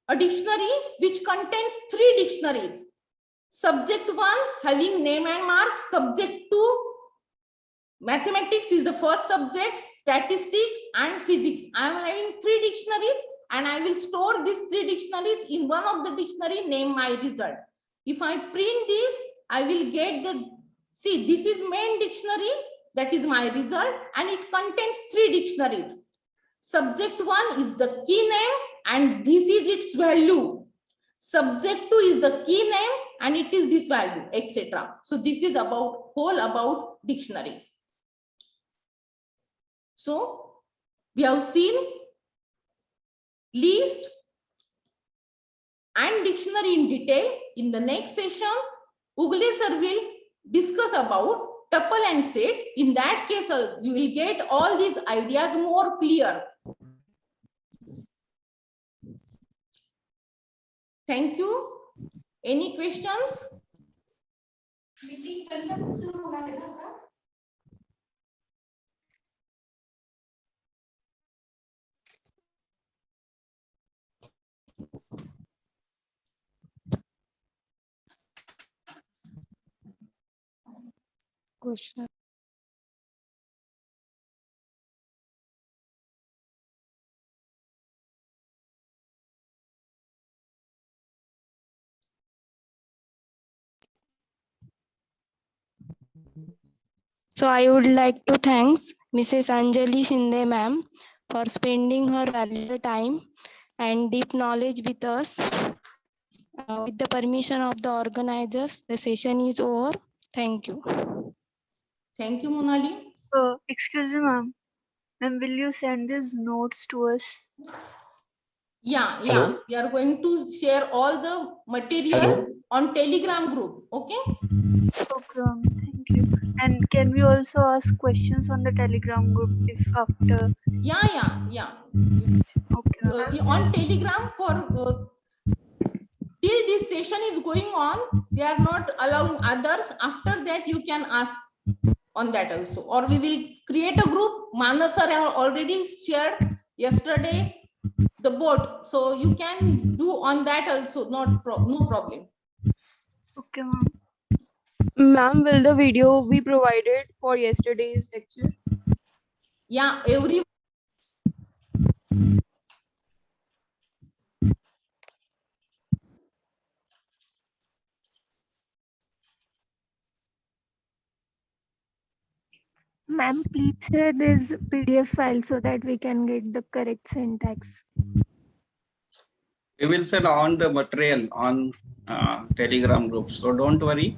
a dictionary which contains 3 dictionaries. Subject 1 having name and mark, subject 2 mathematics is the first subject, statistics and physics. I am having 3 dictionaries and I will store these 3 dictionaries in one of the dictionary, name my result. If I print this, I will get the, see, this is main dictionary, that is my result, and it contains 3 dictionaries. Subject 1 is the key name and this is its value. Subject 2 is the key name and it is this value, etc. So this is about whole about dictionary. So we have seen list and dictionary in detail. In the next session, Ugale sir will discuss about tuple and set. In that case, you will get all these ideas more clear. Thank you. Any questions? Question. So I would like to thank Mrs. Anjali Shinde ma'am for spending her valuable time and deep knowledge with us. With the permission of the organizers, the session is over. Thank you. Thank you, Monali. Excuse me, ma'am. Ma'am, will you send these notes to us? Yeah. Hello? We are going to share all the material Hello? on Telegram group. Okay. Okay, ma'am. Thank you. And can we also ask questions on the Telegram group if after? Yeah. Okay, ma'am. On Telegram for till this session is going on, we are not allowing others. After that, you can ask on that also, or we will create a group. Manas sir have already shared yesterday the board, so you can do on that also. No problem. Okay, ma'am. Ma'am, will the video be provided for yesterday's lecture? Yeah, every Ma'am, please share this PDF file so that we can get the correct syntax. We will send on the material on Telegram group. So don't worry.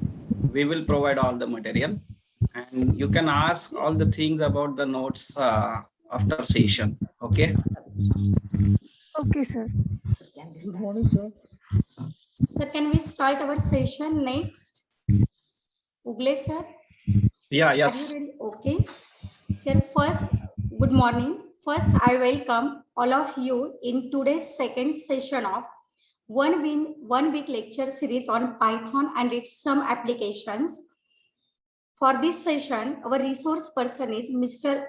We will provide all the material. And you can ask all the things about the notes after session. Okay. Okay, sir. Good morning, sir. Sir, can we start our session next? Ugale, sir? Yeah, Are yes. you ready? Okay. Sir, first, good morning. First, I welcome all of you in today's second session of one week lecture series on Python and its some applications. For this session, our resource person is Mr.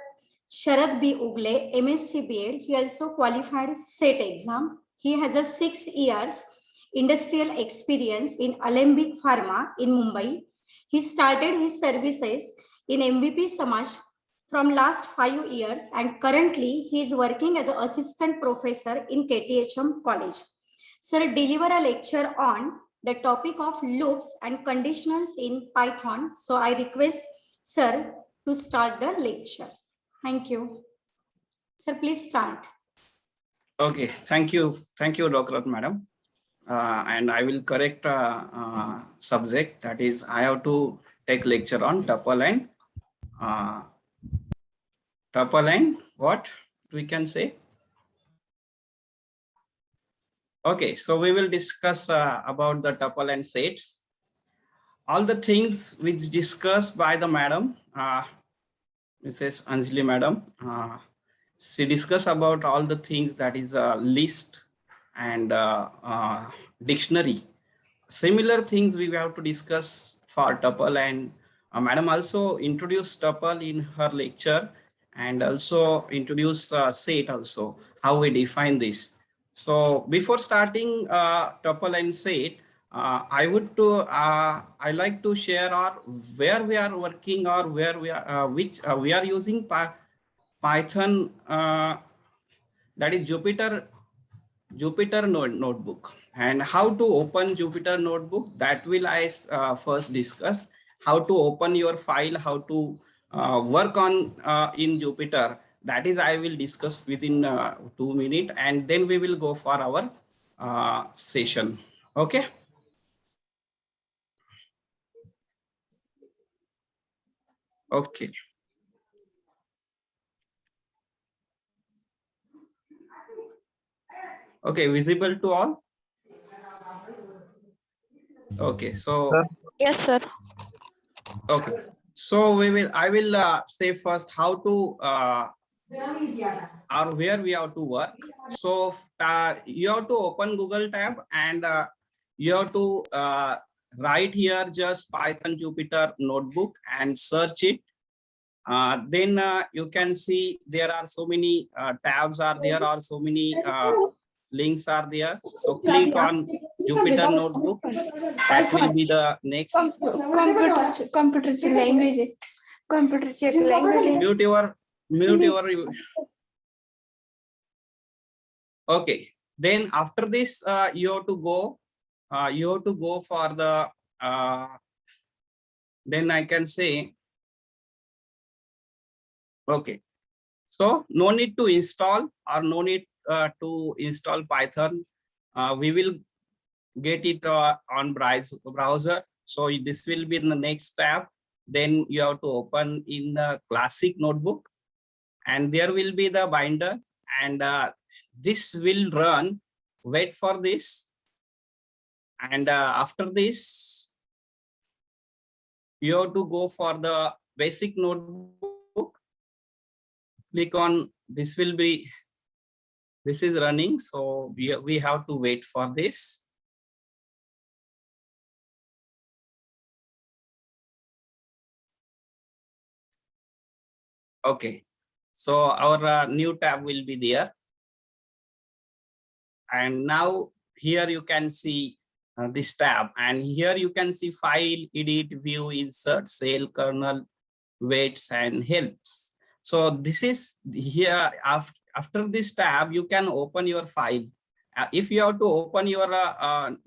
Sharad B. Ugale, MSc B.Ed. He also qualified SET exam. He has a 6 years industrial experience in Alembic Pharma in Mumbai. He started his services in MVP Samaj from last 5 years and currently he is working as an assistant professor in KTHM College. Sir, deliver a lecture on the topic of loops and conditionals in Python. So I request sir to start the lecture. Thank you. Sir, please start. Okay. Thank you. Thank you, Dr. Madam. And I will correct subject. That is, I have to take lecture on tuple and what we can say. Okay, so we will discuss about the tuple and sets. All the things which discussed by the madam, Mrs. Anjali madam. she discuss about all the things that is a list and dictionary. Similar things we have to discuss for tuple, and madam also introduced tuple in her lecture and also introduce set also, how we define this. So before starting tuple and set, I like to share our where we are working or where we are we are using Python, that is Jupyter notebook, and how to open Jupyter notebook, that will I first discuss. How to open your file, how to work on in Jupyter, that is I will discuss within 2 minutes, and then we will go for our session. Okay. Okay. Okay, visible to all? Okay, so Yes, sir. okay, so I will say first how to or where we have to work. So you have to open Google tab, and you have to write here just Python Jupyter notebook and search it. Then you can see there are so many tabs are there, or so many links are there. So click on Jupyter notebook. That will be the next. Computer language. Computer check language. Mute your. Okay. Then after this, you have to go. You have to go for the. Then I can say. Okay. So no need to install, or no need to install Python. We will get it on browser. So this will be in the next tab. Then you have to open in the classic notebook, and there will be the binder, and this will run. Wait for this, and after this you have to go for the basic notebook. Click on this, will be, this is running, so we have to wait for this. Okay, so our new tab will be there, and now here you can see this tab, and here you can see file, edit, view, insert, cell, kernel, weights, and helps. So this is here. After this tab, you can open your file. If you have to open your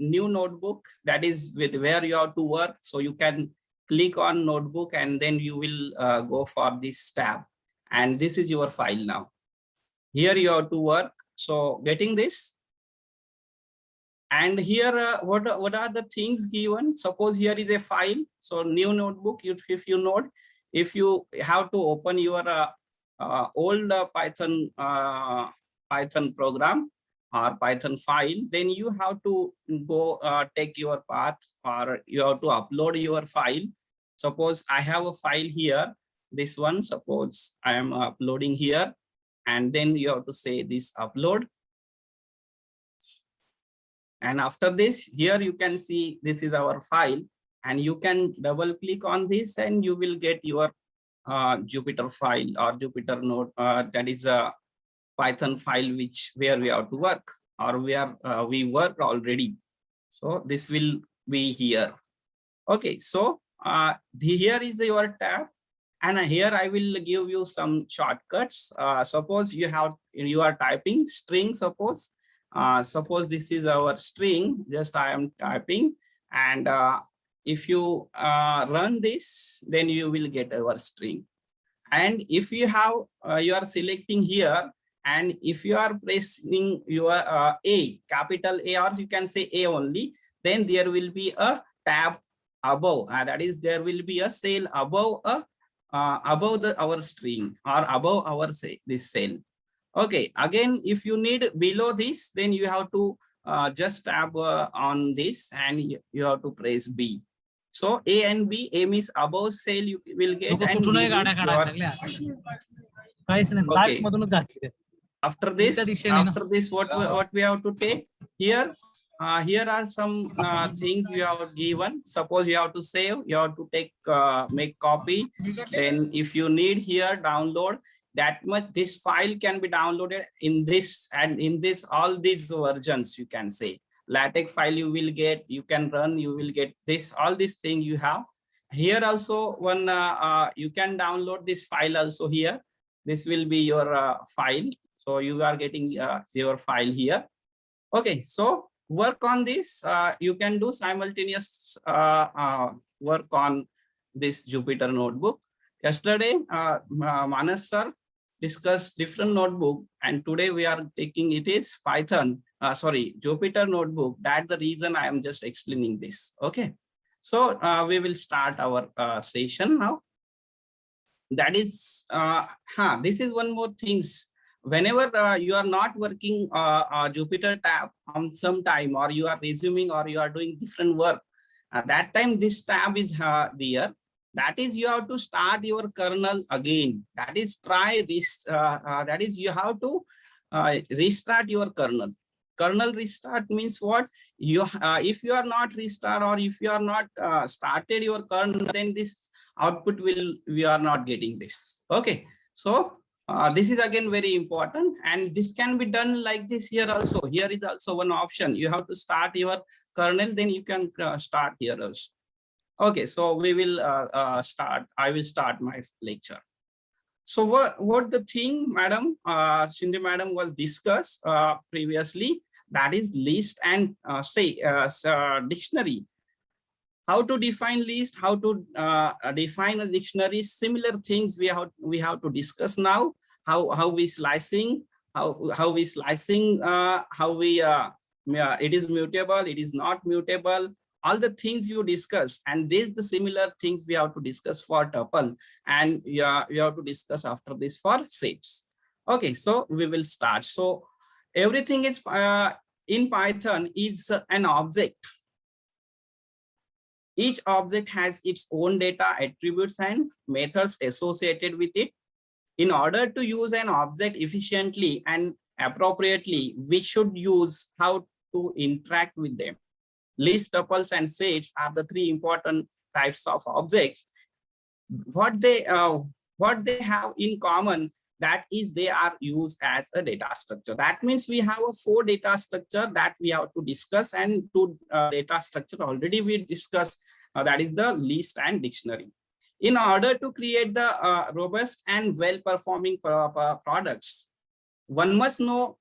new notebook, that is with where you have to work, so you can click on notebook, and then you will go for this tab, and this is your file now. Here you have to work. So getting this, and here what are the things given? Suppose here is a file, so new notebook. If you note, if you have to open your old Python program or Python file, then you have to go take your path, or you have to upload your file. Suppose I have a file here, this one, suppose I am uploading here, and then you have to say this upload. And after this, here you can see this is our file, and you can double click on this, and you will get your Jupyter file or Jupyter node, that is a Python file where we have to work, or we work already. So this will be here. Okay, so here is your tab, and here I will give you some shortcuts. Suppose you are typing string. Suppose this is our string, just I am typing, and if you run this, then you will get our string. And if you have you are selecting here, and if you are pressing your A, capital A, or you can say A only, then there will be a tab above, that is there will be a cell above our string, or above our this cell. Okay, again, if you need below this, then you have to just tab on this, and you have to press B. So A and B, A means above cell you will get, and B means Okay. After this, what we have to take here? Here are some things we have given. Suppose you have to save, you have to take make copy. Then if you need here download, that much this file can be downloaded in this and in this all these versions. You can say LaTeX file you will get, you can run, you will get this all this thing you have here. Also one you can download this file also here. This will be your file. So you are getting your file here. Okay, so work on this. You can do simultaneous work on this Jupyter notebook. Yesterday, Manas sir discussed different notebook, and today we are taking it is Python. Sorry, Jupyter notebook. That's the reason I am just explaining this. Okay, so we will start our session now. That is this is one more things. Whenever you are not working Jupyter tab on some time, or you are resuming, or you are doing different work, that time this tab is there. That is you have to start your kernel again. That is try this. That is you have to restart your kernel. Kernel restart means what? You if you are not restart, or if you are not started your kernel, then this output will we are not getting this. Okay, so this is again very important, and this can be done like this here also. Here is also one option. You have to start your kernel, then you can start here also. Okay, so we will start. I will start my lecture. So what the thing, Madam Shinde Madam was discussed previously, that is list and dictionary. How to define list, how to define a dictionary, similar things we have to discuss now. How we slicing, how we slicing, how we it is mutable, it is not mutable, all the things you discuss, and these the similar things we have to discuss for tuple, and we have to discuss after this for sets. Okay, so we will start. So everything is in Python is an object. Each object has its own data, attributes, and methods associated with it. In order to use an object efficiently and appropriately, we should use how to interact with them. Lists, tuples, and sets are the three important types of objects. What they have in common, that is they are used as a data structure. That means we have a 4 data structure that we have to discuss, and 2 data structure already we discussed, that is the list and dictionary. In order to create the robust and well-performing products, one must know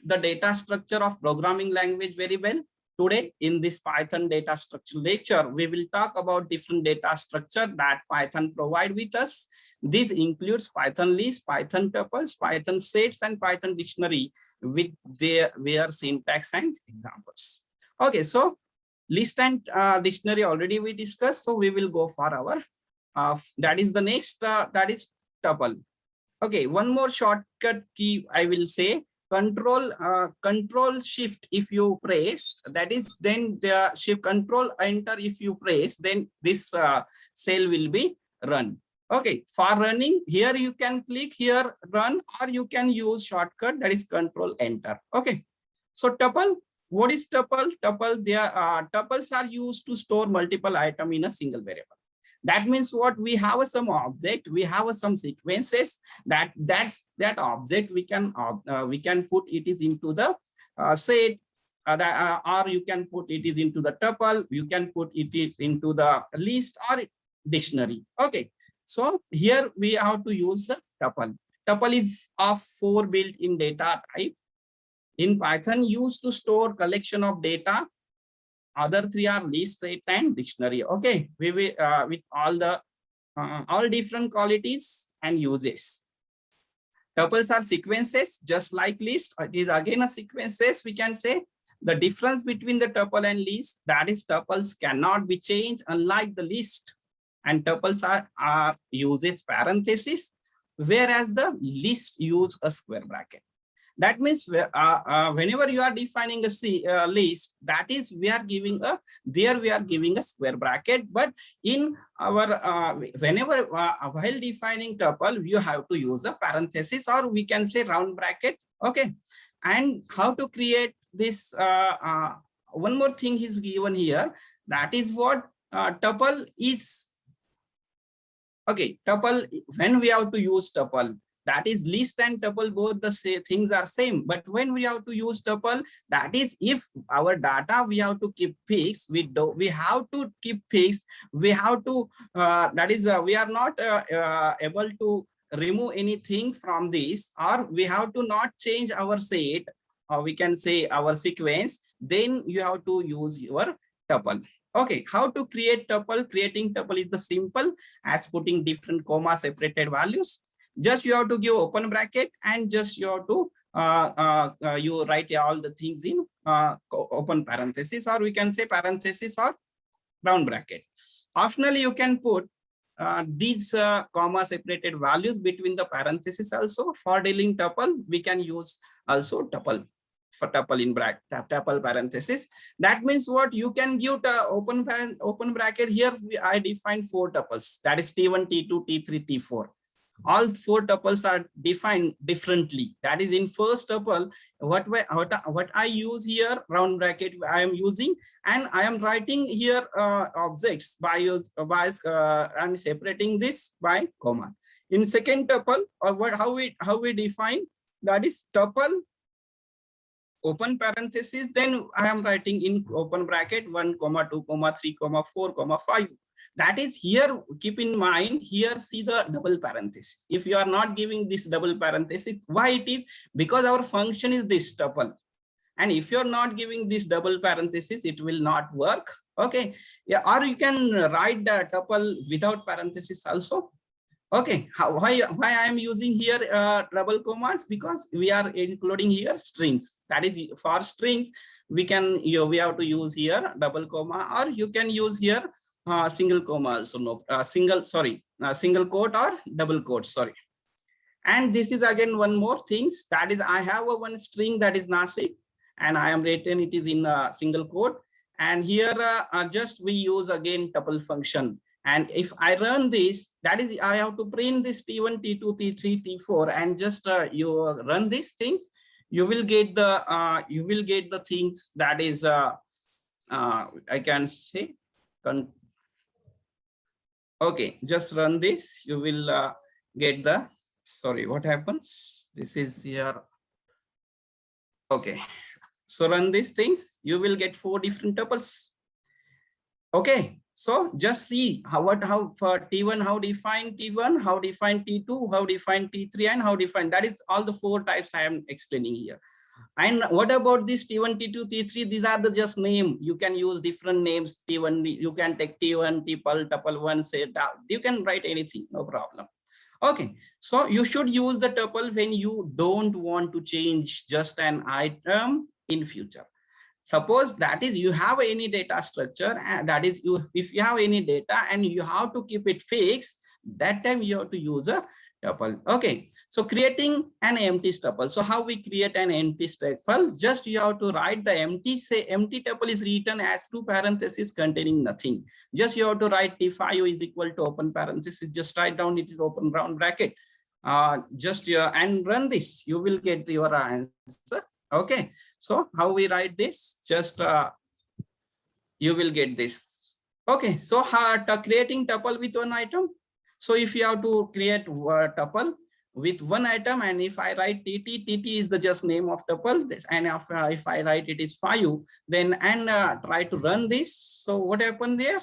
the data structure of programming language very well. Today in this Python data structure lecture, we will talk about different data structure that Python provide with us. This includes Python list, Python tuples, Python sets, and Python dictionary with their syntax and examples. Okay, so list and dictionary already we discussed, so we will go for our that is the next that is tuple. Okay, one more shortcut key I will say. Control shift if you press, that is then the shift control enter if you press, then this cell will be run. Okay, for running here you can click here run, or you can use shortcut, that is control enter. Okay, so tuple, what is tuple? Tuple, their tuples are used to store multiple items in a single variable. That means what? We have some object, we have some sequences, that object we can put it is into the set, or you can put it is into the tuple, you can put it into the list or dictionary. Okay, so here we have to use the tuple. Tuple is of 4 built-in data type. In Python, used to store collection of data. Other 3 are list, set, and dictionary. Okay, we will with all different qualities and uses. Tuples are sequences, just like list. It is again a sequences. We can say the difference between the tuple and list, that is tuples cannot be changed, unlike the list. And tuples are uses parentheses, whereas the list use a square bracket. That means whenever you are defining a list, that is we are giving a, there we are giving a square bracket, but in our whenever while defining tuple, you have to use a parenthesis, or we can say round bracket. Okay, and how to create this? One more thing is given here. That is what tuple is. Okay, tuple, when we have to use tuple, that is list and tuple, both the things are same. But when we have to use tuple, that is if our data we have to keep fixed, we have to keep fixed. We have to that is we are not able to remove anything from this, or we have to not change our set, or we can say our sequence. Then you have to use your tuple. Okay, how to create tuple? Creating tuple is the simple as putting different comma separated values. Just you have to give open bracket, and just you have to you write all the things in open parenthesis, or we can say parenthesis or round bracket. Optionally, you can put these comma separated values between the parenthesis also. For dealing tuple, we can use also tuple. For tuple in bracket, tuple parenthesis. That means what you can give open bracket. Here I defined 4 tuples, that is T1, T2, T3, T4. All 4 tuples are defined differently. That is in first tuple, what I use here, round bracket I am using, and I am writing here objects by and separating this by comma. In second tuple, or how we define, that is tuple open parenthesis, then I am writing in open bracket 1, 2, 3, 4, 5. That is here, keep in mind, here see the double parenthesis. If you are not giving this double parenthesis, why it is? Because our function is this tuple. And if you're not giving this double parenthesis, it will not work. Okay, yeah, or you can write the tuple without parenthesis also. Okay, why I am using here double commas? Because we are including here strings. That is, for strings we can we have to use here double comma, or you can use here single comma also. No, single quote or double quote. Sorry. And this is again one more things, that is I have one string that is Nasik, and I am written it is in a single quote. And here just we use again tuple function. And if I run this, that is I have to print this T1, T2, T3, T4, and just you run these things, you will get the things that is I can say. Okay, just run this. You will get the. Sorry, what happens? This is here. Okay, so run these things. You will get 4 different tuples. Okay. So just see how for T1, how define T1, how define T2, how define T3, and how define, that is all the 4 types I am explaining here. And what about this T1, T2, T3? These are the just name. You can use different names. T1, you can take T1, tuple 1, say that. You can write anything, no problem. Okay, so you should use the tuple when you don't want to change just an item in future. Suppose that is you have any data structure, and that is if you have any data and you have to keep it fixed, that time you have to use a tuple. Okay, so creating an empty tuple. So how we create an empty tuple? Just you have to write the empty, say empty tuple is written as 2 parentheses containing nothing. Just you have to write T5 is equal to open parenthesis. Just write down it is open round bracket. Just and run this. You will get your answer. Okay, so how we write this? Just you will get this. Okay, so creating tuple with 1 item. So if you have to create a tuple with 1 item, and if I write TT is the just name of tuple, and if I write it is 5, then and try to run this. So what happened there?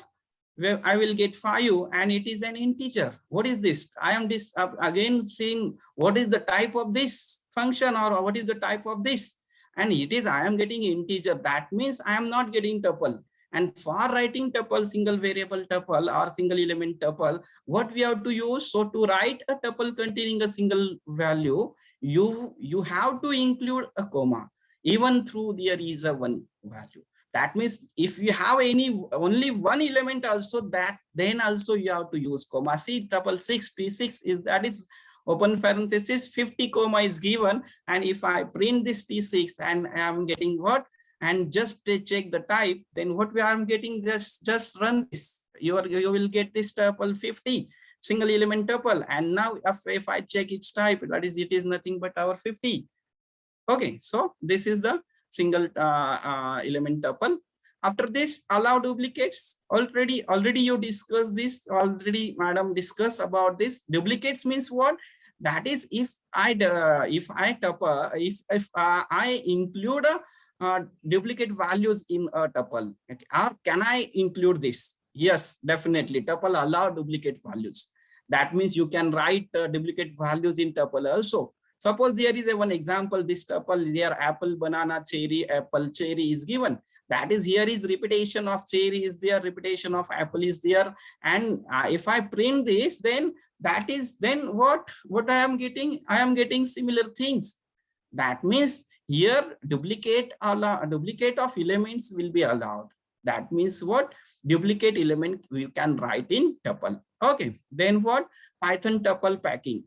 Where I will get 5, and it is an integer. What is this? I am this again saying what is the type of this function, or what is the type of this? And it is I am getting integer. That means I am not getting tuple. And for writing tuple, single variable tuple or single element tuple, what we have to use? So to write a tuple containing a single value, you have to include a comma, even though there is a 1 value. That means if you have only 1 element also, that then also you have to use comma. See tuple 6 P6 is, that is open parenthesis 50 comma is given, and if I print this T6 and I am getting what, and just check the type, then what we are getting, just run this, you will get this tuple 50 single element tuple, and now if I check its type, that is, it is nothing but our 50. Okay, so this is the single element tuple. After this, allow duplicates. Already you discussed this. Already, madam discussed about this. Duplicates means what? That is, if I include duplicate values in a tuple, okay, or can I include this? Yes, definitely. Tuple allow duplicate values. That means you can write duplicate values in tuple also. Suppose there is one example, this tuple there, apple, banana, cherry, apple, cherry is given. That is, here is repetition of cherry is there, repetition of apple is there. And if I print this, then that is, then what I am getting? I am getting similar things. That means here duplicate of elements will be allowed. That means what? Duplicate element we can write in tuple. Okay, then what? Python tuple packing.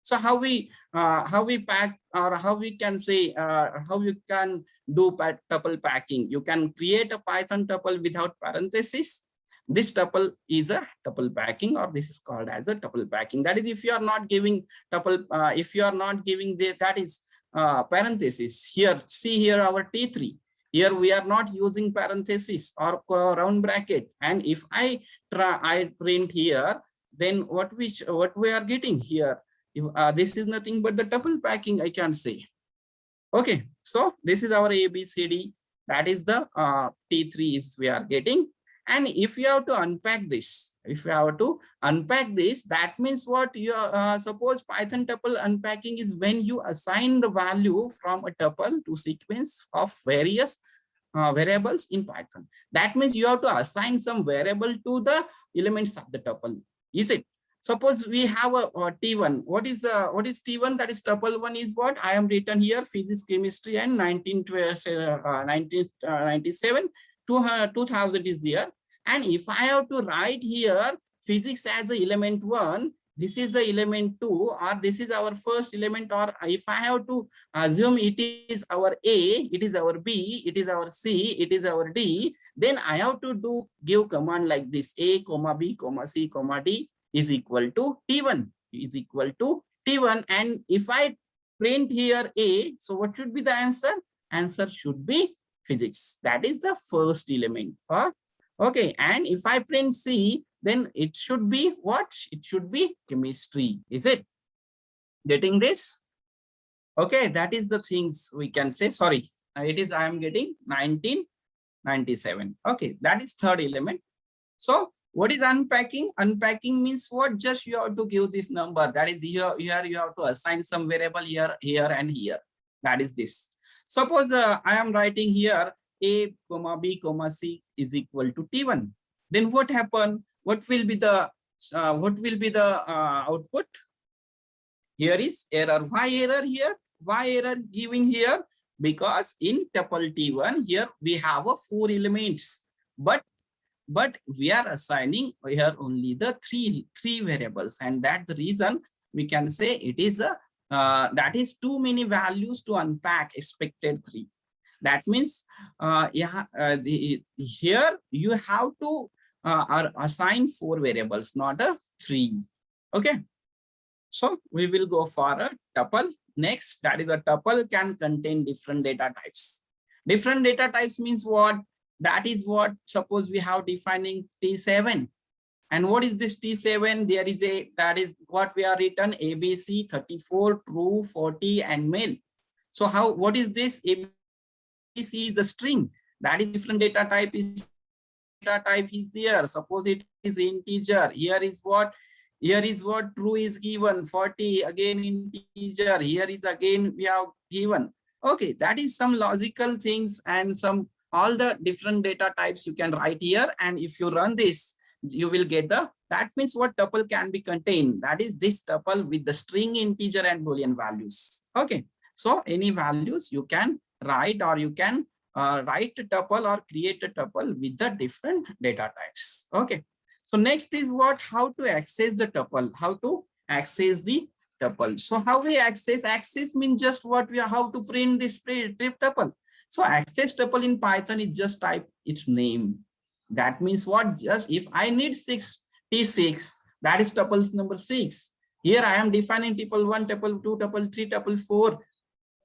So how we pack, or how we can say how you can do tuple packing. You can create a Python tuple without parenthesis. This tuple is a tuple packing, or this is called as a tuple packing. That is, if you are not giving tuple, if you are not giving that is parenthesis. Here, see here our T3. Here we are not using parenthesis or round bracket. And if I print here, then what we are getting here? This is nothing but the tuple packing, I can say. Okay, so this is our ABCD. That is the T3 is we are getting. And if you have to unpack this, that means what? You suppose Python tuple unpacking is when you assign the value from a tuple to sequence of various variables in Python. That means you have to assign some variable to the elements of the tuple. Is it? Suppose we have a T1. What is T1? That is tuple 1 is what? I am written here, physics, chemistry, and 1997 to 2000 is there. And if I have to write here physics as a element 1, this is the element 2, or this is our first element, or if I have to assume it is our A, it is our B, it is our C, it is our D, then I have to give command like this: A, comma B, comma C, comma D is equal to T1, is equal to T1. And if I print here A, so what should be the answer? Answer should be physics. That is the first element. Okay, and if I print C, then it should be what? It should be chemistry. Is it? Getting this? Okay, that is the things we can say. Sorry, it is, I am getting 1997. Okay, that is third element. So what is unpacking? Unpacking means what? Just you have to give this number. That is, here you have to assign some variable here, and here. That is this. Suppose I am writing here A, comma B, comma C is equal to T1. Then what happen? What will be the output? Here is error. Why error here? Why error giving here? Because in tuple T1 here we have 4 elements, but we are assigning here only the three variables, and that's the reason we can say it is that is too many values to unpack expected 3. That means here you have to assign 4 variables, not 3. Okay, so we will go for a tuple next. That is, a tuple can contain different data types. Different data types means what? That is what, suppose we have defining T7. And what is this T7? There is that is what we are written: ABC, 34, true, 40, and male. So what is this? ABC is a string. That is different data type is there. Suppose it is integer. Here is what true is given, 40 again integer. Here is again we have given. Okay, that is some logical things, and some all the different data types you can write here. And if you run this, you will get that means what tuple can be contained. That is this tuple with the string, integer, and Boolean values. Okay, so any values you can write, or you can write a tuple or create a tuple with the different data types. Okay, so next is what? How to access the tuple. How to access the tuple. So how we access? Access means just what we are, how to print this tuple. So access tuple in Python is just type its name. That means what? Just if I need T6, that is tuple number 6. Here I am defining tuple 1, tuple 2, tuple 3, tuple 4.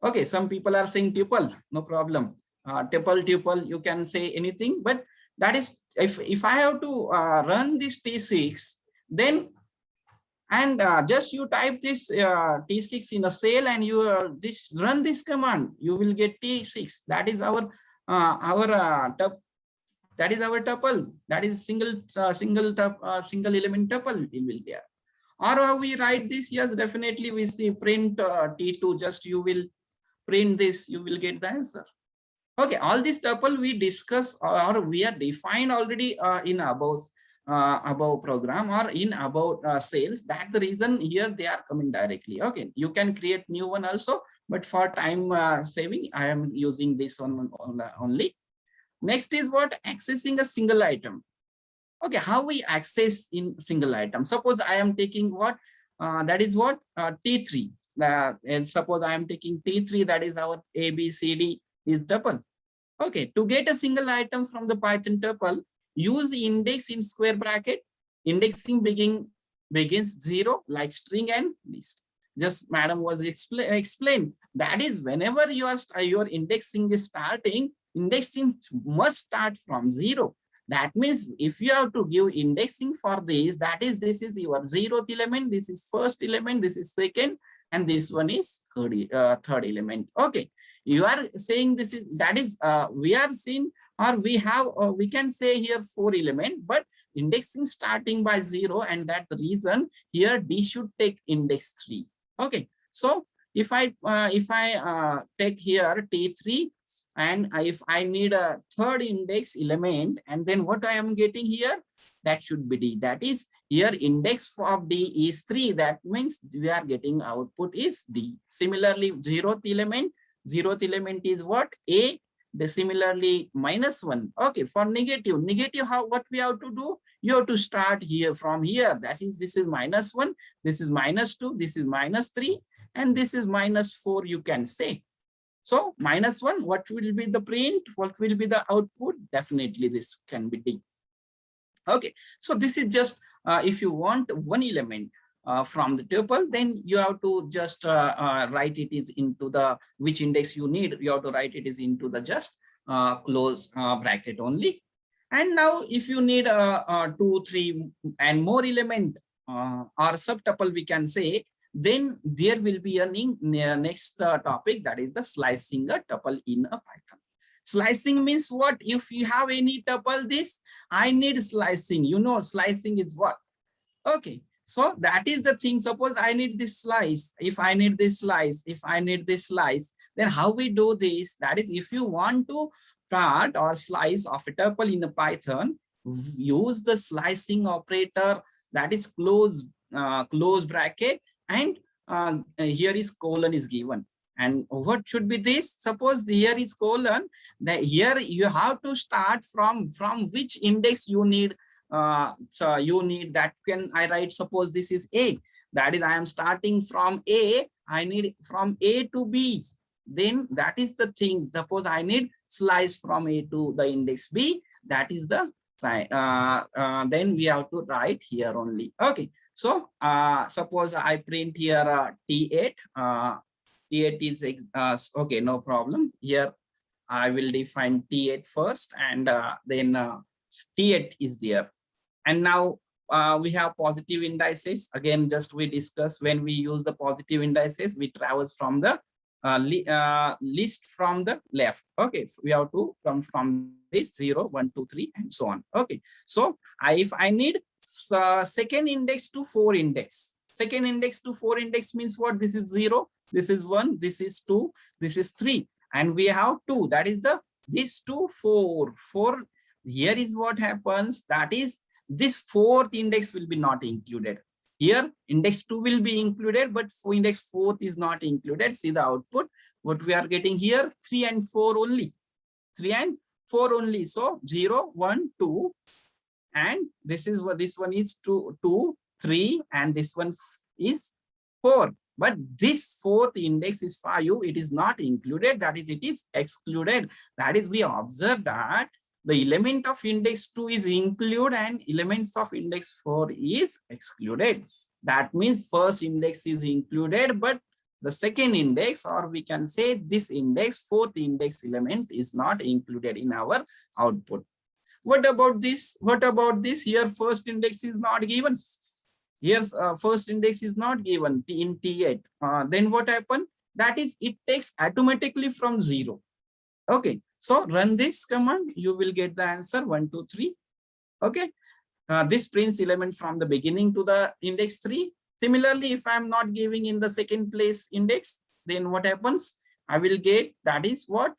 Okay, some people are saying tuple, no problem. Tuple, you can say anything, but that is if I have to run this T6, then and just you type this T6 in a cell and you run this command, you will get T6. That is our that is our tuple. That is single element tuple it will there. Or how we write this? Yes, definitely we see print T2. Just you will print this, you will get the answer. Okay, all this tuple we discuss or we are defined already in above program or in about sales. That the reason here they are coming directly. Okay, you can create new one also, but for time saving, I am using this one only. Next is what? Accessing a single item. Okay, how we access in single item? Suppose I am taking what? That is what? T3. And suppose I am taking T3, that is our A, B, C, D is tuple. Okay, to get a single item from the Python tuple, use the index in square bracket. Indexing begins 0 like string and list. Just madam was explained. That is whenever your indexing is starting, indexing must start from 0. That means if you have to give indexing for this, that is this is your 0th element, this is first element, this is second, and this one is third element. Okay, you are saying this is that is we are seeing or we have we can say here 4 element, but indexing starting by 0, and that the reason here D should take index 3. Okay, so if I take here T3 and if I need a third index element, and then what I am getting here, that should be D. That is here index of D is 3. That means we are getting output is D. Similarly, 0th element is what? A. Similarly -1. Okay, for negative, how what we have to do? You have to start here from here. That is, this is -1, this is -2, this is -3, and this is -4. You can say. So -1, what will be the print? What will be the output? Definitely this can be D. Okay, so this is just if you want one element from the tuple, then you have to just write it is into the which index you need. You have to write it is into the just close bracket only. And now if you need 2, 3 and more element or subtuple, we can say, then there will be a next topic, that is the slicing a tuple in a Python. Slicing means what? If you have any tuple, this I need slicing. You know, slicing is what? Okay, so that is the thing. Suppose I need this slice. If I need this slice, if I need this slice, then how we do this? That is, if you want to cut or slice of a tuple in a Python, use the slicing operator, that is close bracket, and here is colon is given. And what should be this? Suppose here is colon. Here you have to start from which index you need. So you need that. Can I write? Suppose this is A. That is, I am starting from A. I need from A to B. Then that is the thing. Suppose I need slice from A to the index B. That is the then we have to write here only. Okay. So suppose I print here T8. T8 is okay, no problem. Here I will define T8 first, and then T8 is there. And now we have positive indices. Again, just we discussed when we use the positive indices, we traverse from the list from the left. Okay, we have to come from this 0, 1, 2, 3, and so on. Okay, so if I need second index to 4 index, second index to 4 index means what? This is 0, this is 1, this is 2, this is 3, and we have 2. That is the this 2, 4. Here is what happens. That is, this 4th index will be not included. Here index 2 will be included, but for index 4th is not included. See the output. What we are getting here, 3 and 4 only. 3 and 4 only. So 0, 1, 2, and this is what this one is 2, 3, and this one is 4. But this fourth index is 5, it is not included, that is, it is excluded. That is, we observe that the element of index 2 is included and elements of index 4 is excluded. That means first index is included, but the second index, or we can say this index, fourth index element is not included in our output. What about this? What about this? Here first index is not given. Here's first index is not given in T8. Then what happened? That is, it takes automatically from 0. Okay, so run this command, you will get the answer 1, 2, 3. Okay, this prints element from the beginning to the index 3. Similarly, if I am not giving in the second place index, then what happens? I will get, that is what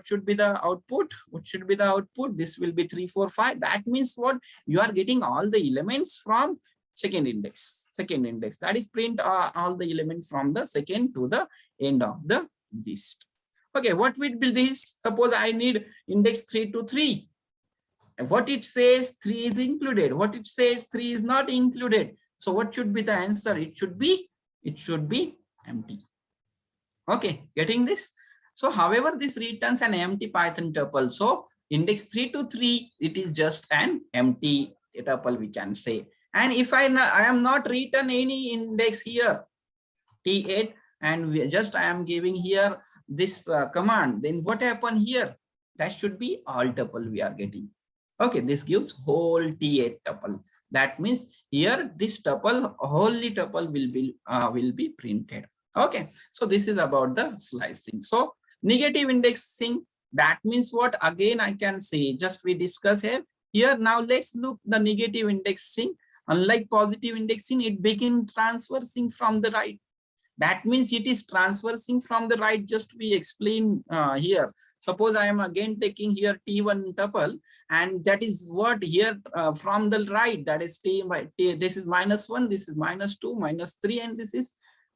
should be the output? What should be the output? This will be 3, 4, 5. That means what? You are getting all the elements from second index. Second index, that is, print all the elements from the second to the end of the list. Okay, what will be this? Suppose I need index 3 to 3. What it says 3 is included. What it says 3 is not included. So what should be the answer? It should be empty. Okay, getting this? So however, this returns an empty Python tuple. So index 3 to 3, it is just an empty tuple, we can say. And if I am not written any index here, T8, and I am giving here this command, then what happen here? That should be all tuple we are getting. Okay, this gives whole T8 tuple. That means here this tuple, wholly tuple will be printed. Okay, so this is about the slicing. So negative indexing, that means what? Again, I can say, just we discuss here. Here now let's look the negative indexing. Unlike positive indexing, it begins transversing from the right. That means it is transversing from the right. Just we explain here. Suppose I am again taking here T1 tuple, and that is what here from the right, that is T by T. This is -1, this is -2, -3, and this is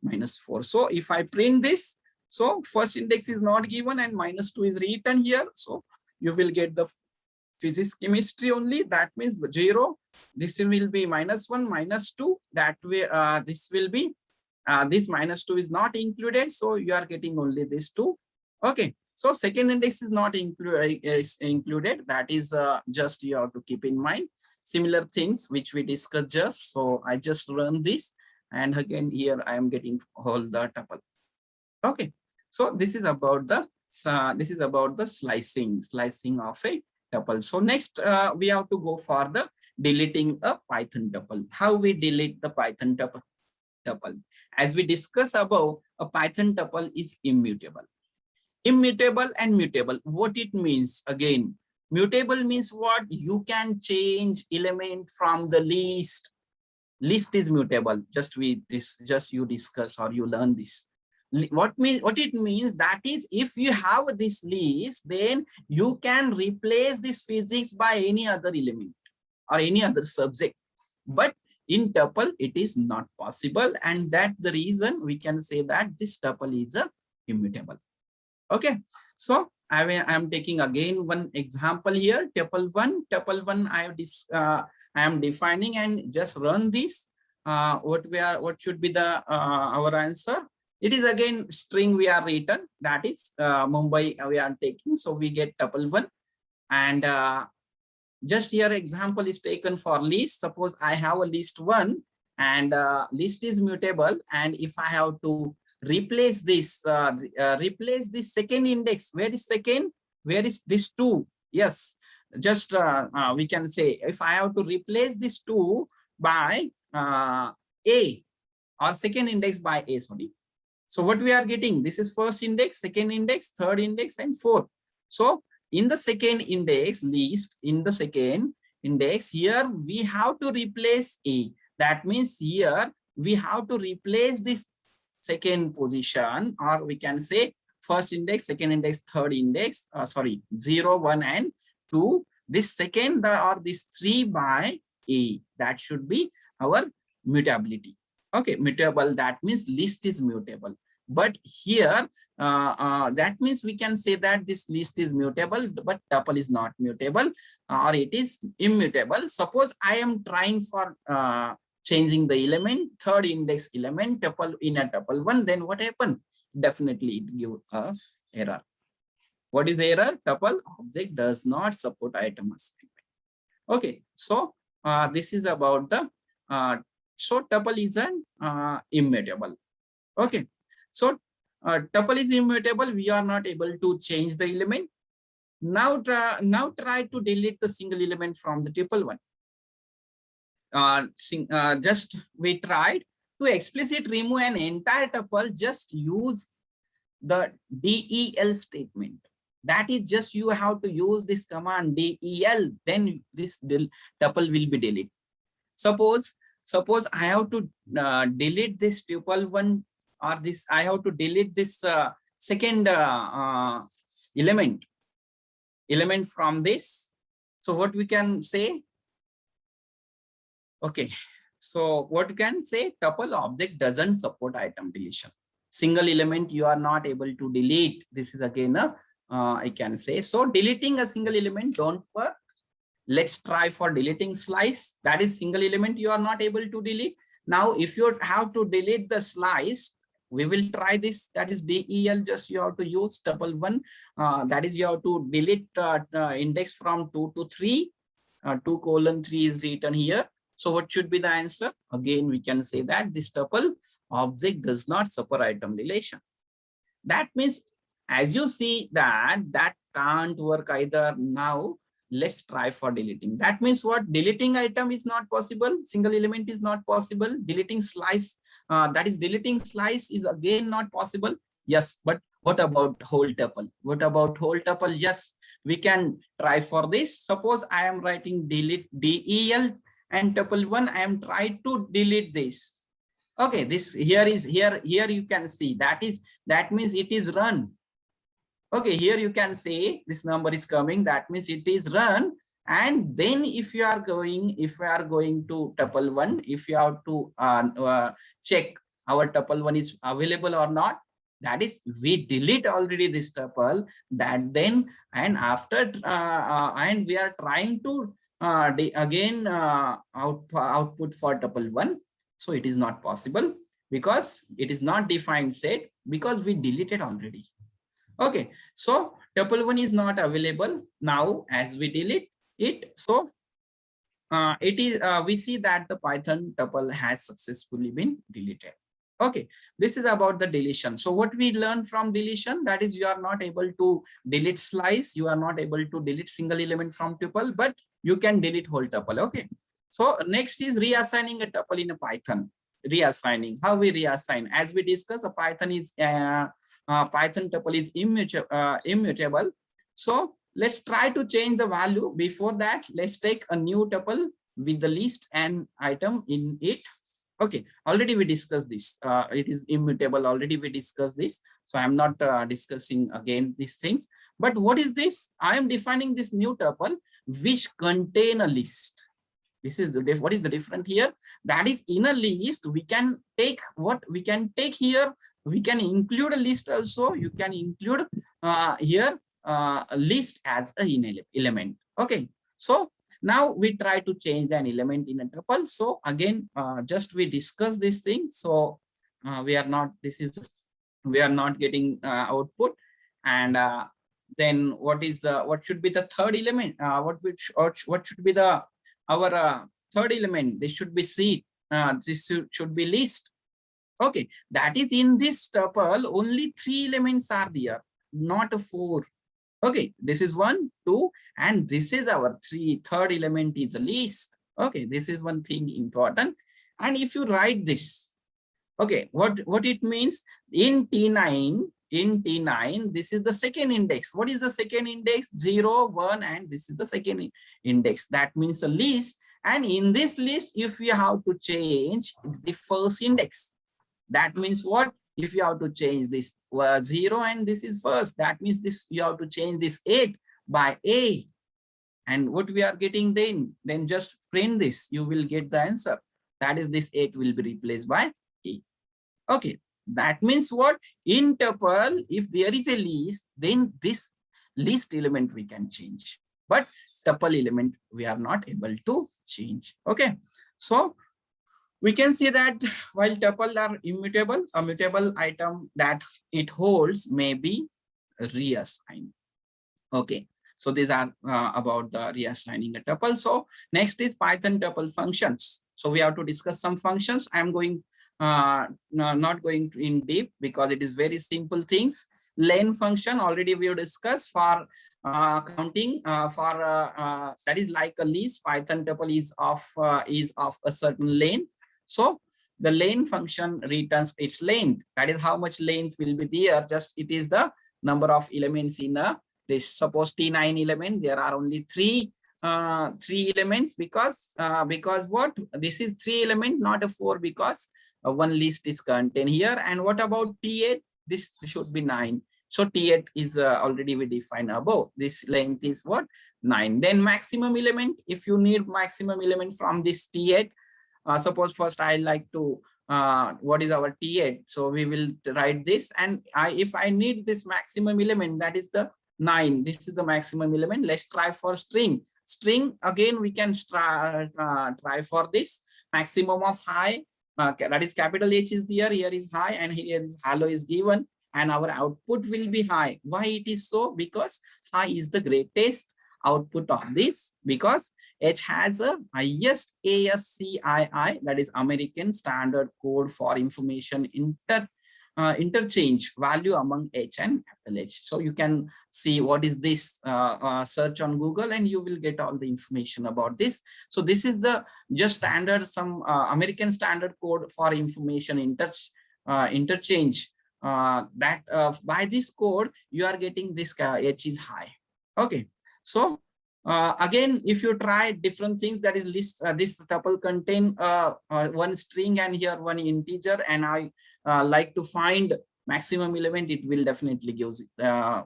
-4. So if I print this, so first index is not given and -2 is written here. So you will get the physics chemistry only. That means 0. This will be -1, -2. That way this will be this -2 is not included. So you are getting only this 2. Okay. So second index is not included. That is just you have to keep in mind. Similar things which we discussed just. So I just run this, and again here I am getting whole the tuple. Okay. So this is about the slicing of a tuple. So next we have to go for the deleting a Python tuple. How we delete the Python tuple? As we discussed above, a Python tuple is immutable. Immutable and mutable. What it means? Again, mutable means what? You can change element from the list. List is mutable. Just you discuss or you learn this. What it means? That is, if you have this list, then you can replace this physics by any other element or any other subject. But in tuple, it is not possible, and that's the reason we can say that this tuple is immutable. Okay, so I am taking again one example here. Tuple 1. I am defining and just run this. What should be the our answer? It is again string we are written. That is Mumbai we are taking. So we get tuple 1, and just here example is taken for list. Suppose I have a list 1, and list is mutable, and if I have to replace this second index, where is second? Where is this 2? Yes, just we can say if I have to replace this 2 by A, or second index by A, sorry. So what we are getting? This is first index, second index, third index, and fourth. So in the second index list, in the second index, here we have to replace A. That means here we have to replace this second position, or we can say first index, second index, third index, 0, 1, and 2. This second or this 3 by A. That should be our mutability. Okay, mutable, that means list is mutable. But here, that means we can say that this list is mutable, but tuple is not mutable, or it is immutable. Suppose I am trying for changing the element, third index element, tuple in a tuple one, then what happens? Definitely it gives us error. What is the error? Tuple object does not support item assignment. Okay, so this is about the so tuple is an immutable. Okay, so tuple is immutable. We are not able to change the element. Now try to delete the single element from the tuple one. Just we tried to explicit remove an entire tuple. Just use the del statement. That is just you have to use this command del, then this tuple will be deleted. Suppose I have to delete this tuple one, or this I have to delete this second element from this. So what we can say? Okay, so what you can say, tuple object doesn't support item deletion. Single element you are not able to delete. This is again a I can say. So deleting a single element don't work. Let's try for deleting slice. That is single element you are not able to delete. Now if you have to delete the slice, we will try this. That is del. Just you have to use tuple one. That is you have to delete index from 2 to 3. 2:3 is written here. So what should be the answer? Again, we can say that this tuple object does not support item relation. That means, as you see that can't work either. Now let's try for deleting. That means what? Deleting item is not possible. Single element is not possible. Deleting slice, that is deleting slice is again not possible. Yes, but what about whole tuple? What about whole tuple? Yes, we can try for this. Suppose I am writing delete del and tuple one. I am trying to delete this. Okay, this here you can see that means it is run. Okay, here you can say this number is coming. That means it is run. And then if we are going to tuple one, if you have to check our tuple one is available or not, that is we delete already this tuple. That then and after and we are trying to again output for tuple one. So it is not possible because it is not defined set because we deleted already. Okay, so tuple one is not available now as we delete it. So it is we see that the Python tuple has successfully been deleted. Okay, this is about the deletion. So what we learn from deletion, that is you are not able to delete slice, you are not able to delete single element from tuple, but you can delete whole tuple. Okay, so next is reassigning a tuple in a Python. Reassigning, how we reassign? As we discussed, a Python is Python tuple is immutable. So let's try to change the value. Before that, let's take a new tuple with the list and item in it. Okay, already we discussed this. It is immutable. Already we discussed this. So I'm not discussing again these things. But what is this? I am defining this new tuple which contain a list. This is the what is the different here? That is in a list. We can take what we can take here. We can include a list also. You can include here a list as an element. Okay, so now we try to change an element in a tuple. So again, just we discuss this thing. So we are not getting output. And then what should be the third element? What should be the our third element? This should be seed. This should be list. Okay, that is in this tuple only 3 elements are there, not 4. Okay, this is 1, 2, and this is our third element is a list. Okay, this is one thing important. And if you write this, okay, what it means in T9, this is the second index. What is the second index? 0, 1, and this is the second index. That means a list. And in this list, if you have to change the first index, that means what? If you have to change this 0 and this is first, that means this you have to change this 8 by A. And what we are getting then just print this, you will get the answer. That is this 8 will be replaced by A. Okay, that means what? In tuple, if there is a list, then this list element we can change. But tuple element we are not able to change. Okay, so We can see that while tuple are immutable, a mutable item that it holds may be reassigned. Okay, so these are about the reassigning a tuple. So next is Python tuple functions. So we have to discuss some functions. I'm going not going in deep because it is very simple things. Len function already we have discussed for counting that is like a list. Python tuple is of a certain length. So the len function returns its length. That is how much length will be there. Just it is the number of elements in a list. Suppose T9 element, there are only three elements because what, this is 3 element, not a 4, because one list is contained here. And what about T8? This should be 9. So T8 is already we defined above. This length is what? 9. Then maximum element, if you need maximum element from this T8, suppose first I like to what is our T8? So we will write this, and if I need this maximum element, that is the 9. This is the maximum element. Let's try for string. String, again we can try for this maximum of high. That is capital H is there, here is high, and here is hello is given, and our output will be high. Why it is so? Because high is the greatest output of this, because H has a highest ASCII, that is American Standard Code for Information Interchange value among H and capital H. So you can see what is this, search on Google and you will get all the information about this. So this is the just standard, some American Standard Code for Information Interchange, that by this code you are getting this H is high. Okay, so again, if you try different things, that is list, this tuple contain one string and here one integer, and I like to find maximum element, it will definitely gives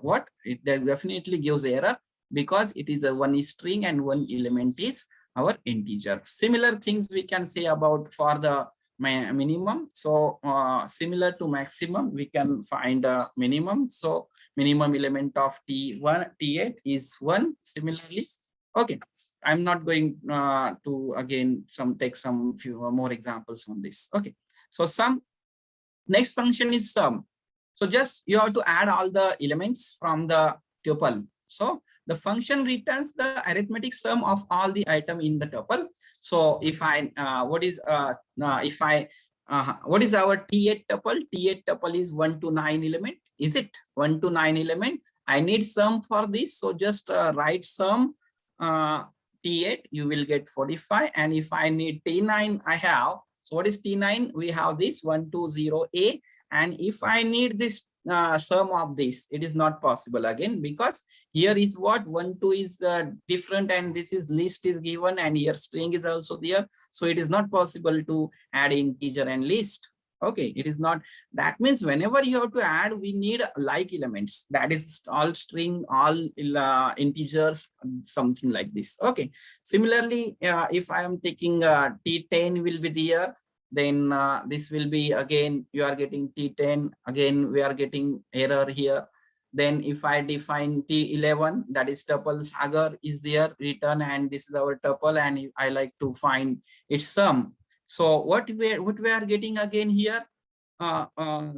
what? It definitely gives error, because it is a one string and one element is our integer. Similar things we can say about for the minimum. So similar to maximum, we can find a minimum. So minimum element of T8 is 1. Similarly, okay, I'm not going to again take some few more examples on this. Okay, so sum. Next function is sum. So just you have to add all the elements from the tuple. So the function returns the arithmetic sum of all the item in the tuple. So if I what is our T8 tuple? T8 tuple is 1 to 9 element. Is it 1 to 9 element? I need sum for this. So just write sum T8, you will get 45. And if I need T9, I have. So what is T9? We have this 120A. And if I need this sum of this, it is not possible again, because here is what 1, 2 is different, and this is list is given, and here string is also there. So it is not possible to add integer and list. Okay, it is not. That means whenever you have to add, we need like elements. That is all string, all integers, something like this. Okay. Similarly, if I am taking T10 will be there, then this will be again, you are getting T10. Again, we are getting error here. Then if I define T11, that is tuple Sagar is there written, and this is our tuple, and I like to find its sum. So what we are getting again here,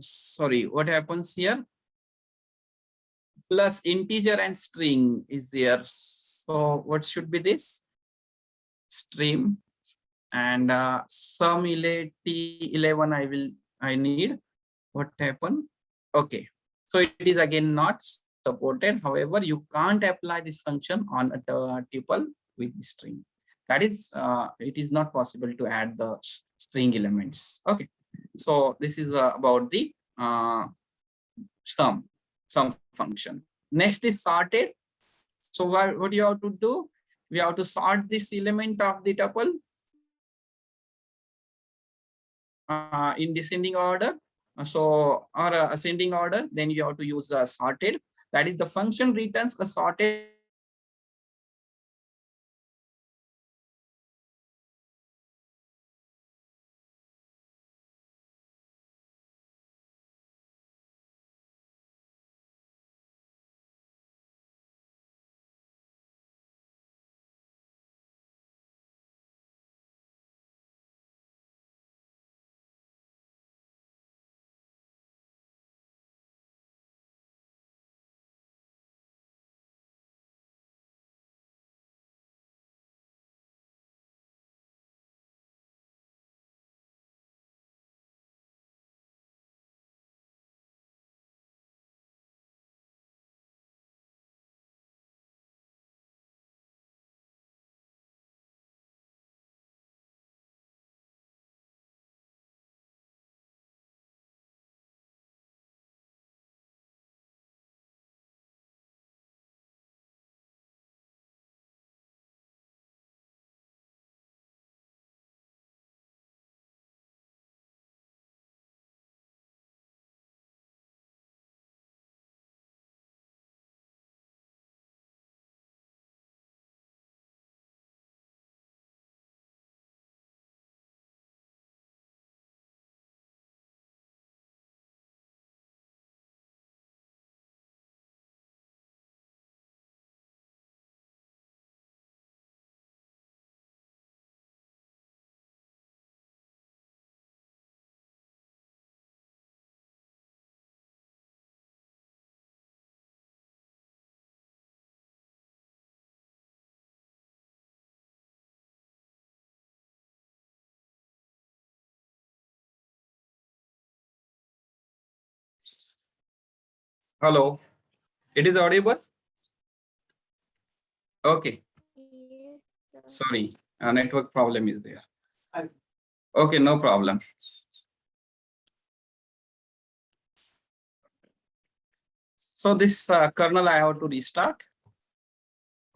sorry, what happens here? Plus integer and string is there. So what should be this? Stream, and sum T11 I need. What happened? Okay, so it is again not supported. However, you can't apply this function on a tuple with the string. That is, it is not possible to add the string elements. Okay, so this is about the sum function. Next is sorted. So what you have to do? We have to sort this element of the tuple in descending order. So or ascending order. Then you have to use sorted. That is the function returns a sorted Hello, it is audible? Okay, sorry, a network problem is there. Okay, no problem. So this kernel I have to restart.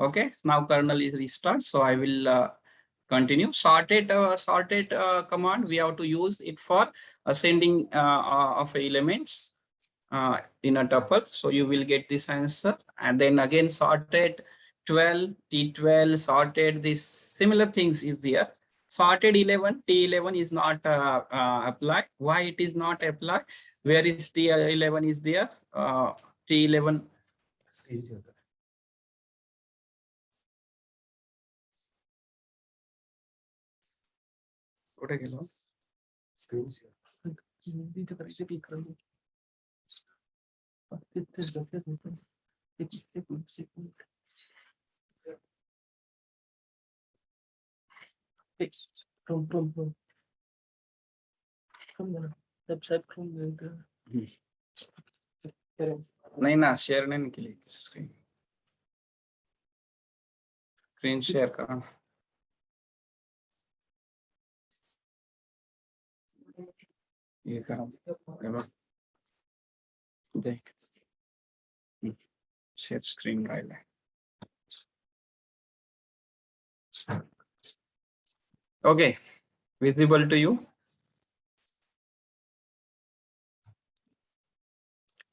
Okay, now kernel is restart. So I will continue. Sorted command, we have to use it for ascending of elements in a tuple. So you will get this answer. And then again sorted 12, T12, sorted, this similar things is there. Sorted 11, T11 is not applied. Why it is not applied? Where is T11 is there? T11. What again? Screen share. नहीं ना share नहीं के लिए screen share करा ये करा देख share screen right okay, visible to you?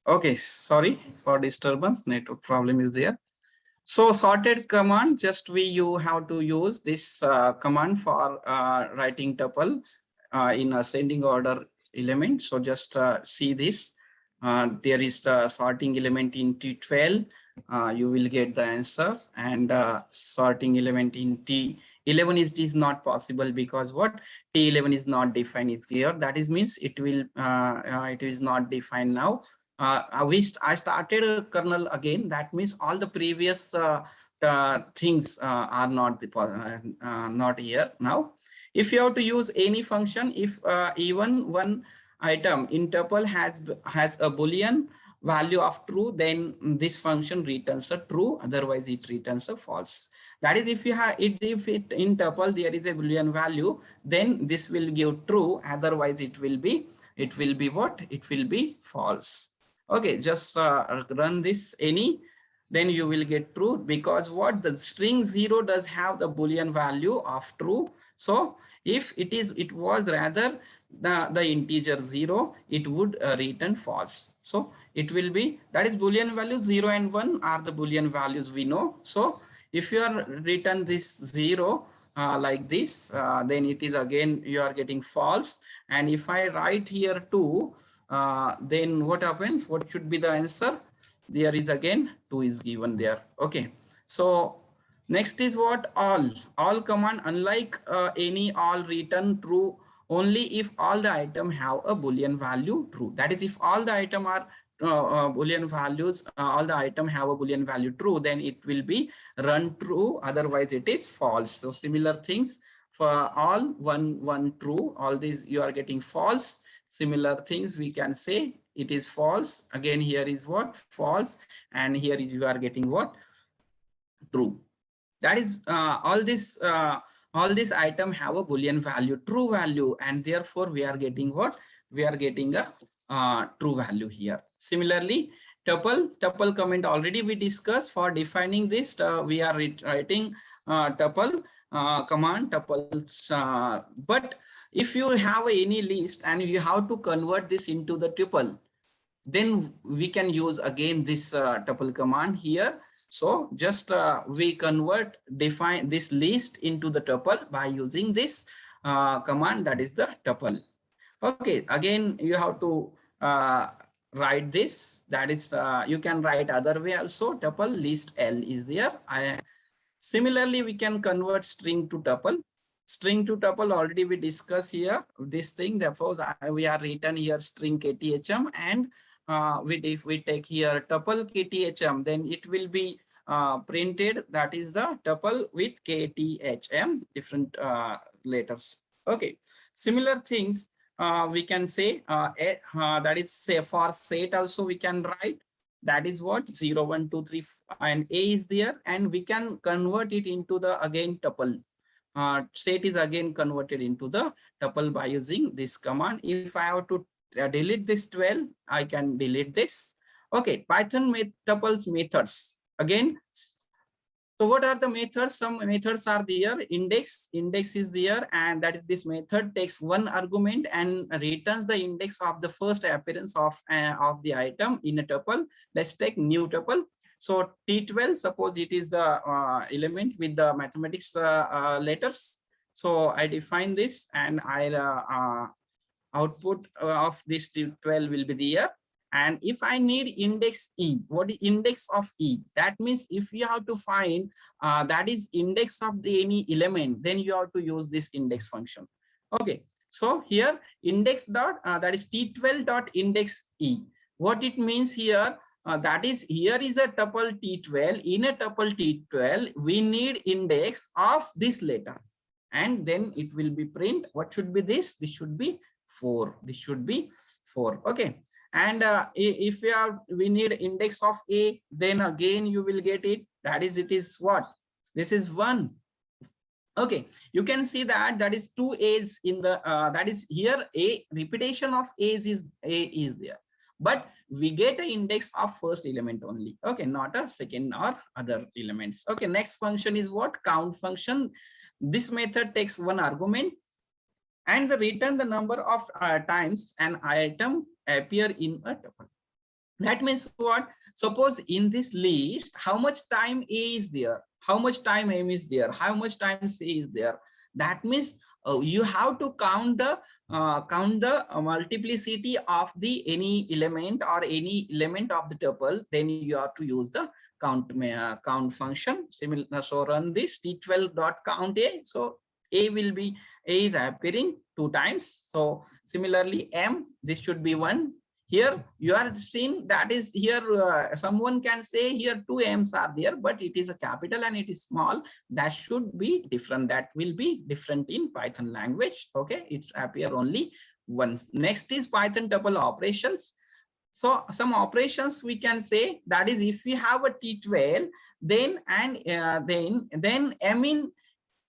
Okay, sorry for disturbance, network problem is there. So sorted command, just you have to use this command for writing tuple in ascending order element. So just see this. There is the sorting element in T12. You will get the answer, and sorting element in T11 is not possible because what T11 is not defined is here. That is means it will it is not defined now. I started a kernel again. That means all the previous things are not not here now. If you have to use any function, if even one item in tuple has a boolean value of true, then this function returns a true. Otherwise, it returns a false. That is, if you have it, if it in tuple there is a boolean value, then this will give true. Otherwise, it will be what? It will be false. Okay, just run this any, then you will get true, because what the string 0 does have the boolean value of true. So if it was rather the integer 0, it would return false. So it will be, that is boolean values 0 and 1 are the boolean values we know. So if you are written this 0 like this, then it is again you are getting false. And if I write here 2, then what happens? What should be the answer? There is again 2 is given there. Okay, so next is what? All command, unlike any all, return true only if all the item have a boolean value true. That is, if all the item are boolean values, all the item have a boolean value true, then it will be run true. Otherwise it is false. So similar things for all, one true, all these you are getting false. Similar things we can say it is false. Again here is what? False. And here is you are getting what? True. That is all this item have a boolean value, true value, and therefore we are getting what? We are getting a true value here. Similarly, tuple comment already we discussed. For defining this, we are writing tuple command tuple. But if you have any list and you have to convert this into the tuple, then we can use again this tuple command here. So just we define this list into the tuple by using this command, that is the tuple. Okay, again you have to write this, that is you can write other way also. Tuple list L is there. Similarly, we can convert string to tuple. String to tuple already we discuss here this thing. Therefore, we are written here string kthm, and if we take here tuple kthm, then it will be printed, that is the tuple with kthm, different letters. Okay, similar things we can say that is, say for set also we can write That is what 0, 1, 2, 3, and A is there, and we can convert it into the again tuple. Set is again converted into the tuple by using this command. If I have to delete this 12, I can delete this. Okay, Python tuples methods. Again, so what are the methods? Some methods are there. Index is there, and that is this method takes one argument and returns the index of the first appearance of the item in a tuple. Let's take new tuple. So T12, suppose it is the element with the mathematics letters. So I define this, and I output of this T12 will be there. And if I need index E, what is index of E? That means if you have to find that is index of the any element, then you have to use this index function. Okay, so here index dot that is T12 dot index E. What it means here, that is here is a tuple T12. In a tuple T12, we need index of this letter, and then it will be print. What should be this? This should be 4. This should be 4. Okay. And if we need index of A, then again you will get it. That is, it is what? This is 1. Okay, you can see that is 2 A's in the that is here A repetition of A's is A is there, but we get an index of first element only. Okay, not a second or other elements. Okay, next function is what? Count function. This method takes one argument and return the number of times an item appear in a tuple. That means what? Suppose in this list, how much time A is there, how much time M is there, how much time C is there. That means you have to count the multiplicity of the any element or any element of the tuple. Then you have to use the count function. Similar, so run this T12 dot count A. So A is appearing 2 times. So similarly M, this should be 1. Here you are seeing that is here someone can say here 2 M's are there, but it is a capital and it is small. That should be different. That will be different in Python language. Okay, it's appear only once. Next is Python tuple operations. So some operations we can say, that is if we have a T12, then then M in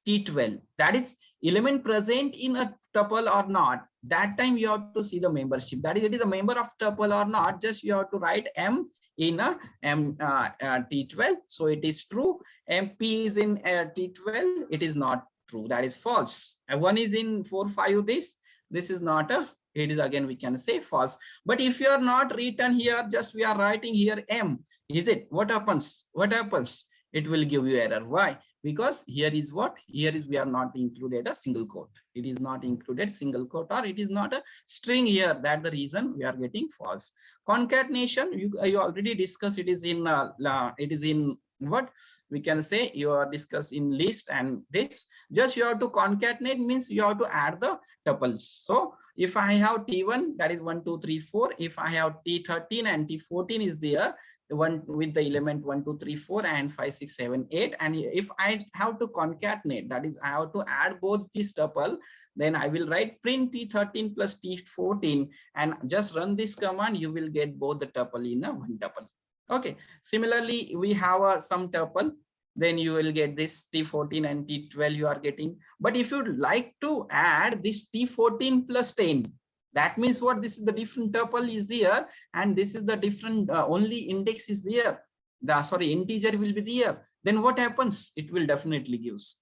T12, that is element present in a tuple or not. That time you have to see the membership. That is, it is a member of tuple or not. Just you have to write M in a T12. So it is true. MP is in T12. It is not true. That is false. And 1 is in 4, 5. This is not a. It is again we can say false. But if you are not written here, just we are writing here M. Is it? What happens? What happens? It will give you error. Why? Because here is what? Here is we are not included a single quote. It is not included single quote, or it is not a string here. That's the reason we are getting false. Concatenation, you already discussed. It is in what we can say you are discussed in list, and this just you have to concatenate means you have to add the tuples. So if I have T1, that is 1, 2, 3, 4. If I have T13 and T14 is there, one with the element 1, 2, 3, 4 and 5, 6, 7, 8. And if I have to concatenate, that is I have to add both this tuple, then I will write print T13 plus T14 and just run this command. You will get both the tuple in a one tuple. Okay. Similarly, we have some tuple. Then you will get this T14 and T12 you are getting. But if you'd like to add this T14 plus 10, that means what? This is the different tuple is there, and this is the different only index is there. The integer will be there. Then what happens? It will definitely gives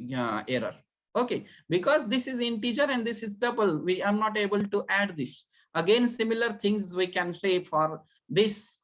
error. Okay, because this is integer and this is tuple. We are not able to add this. Again, similar things we can say for this.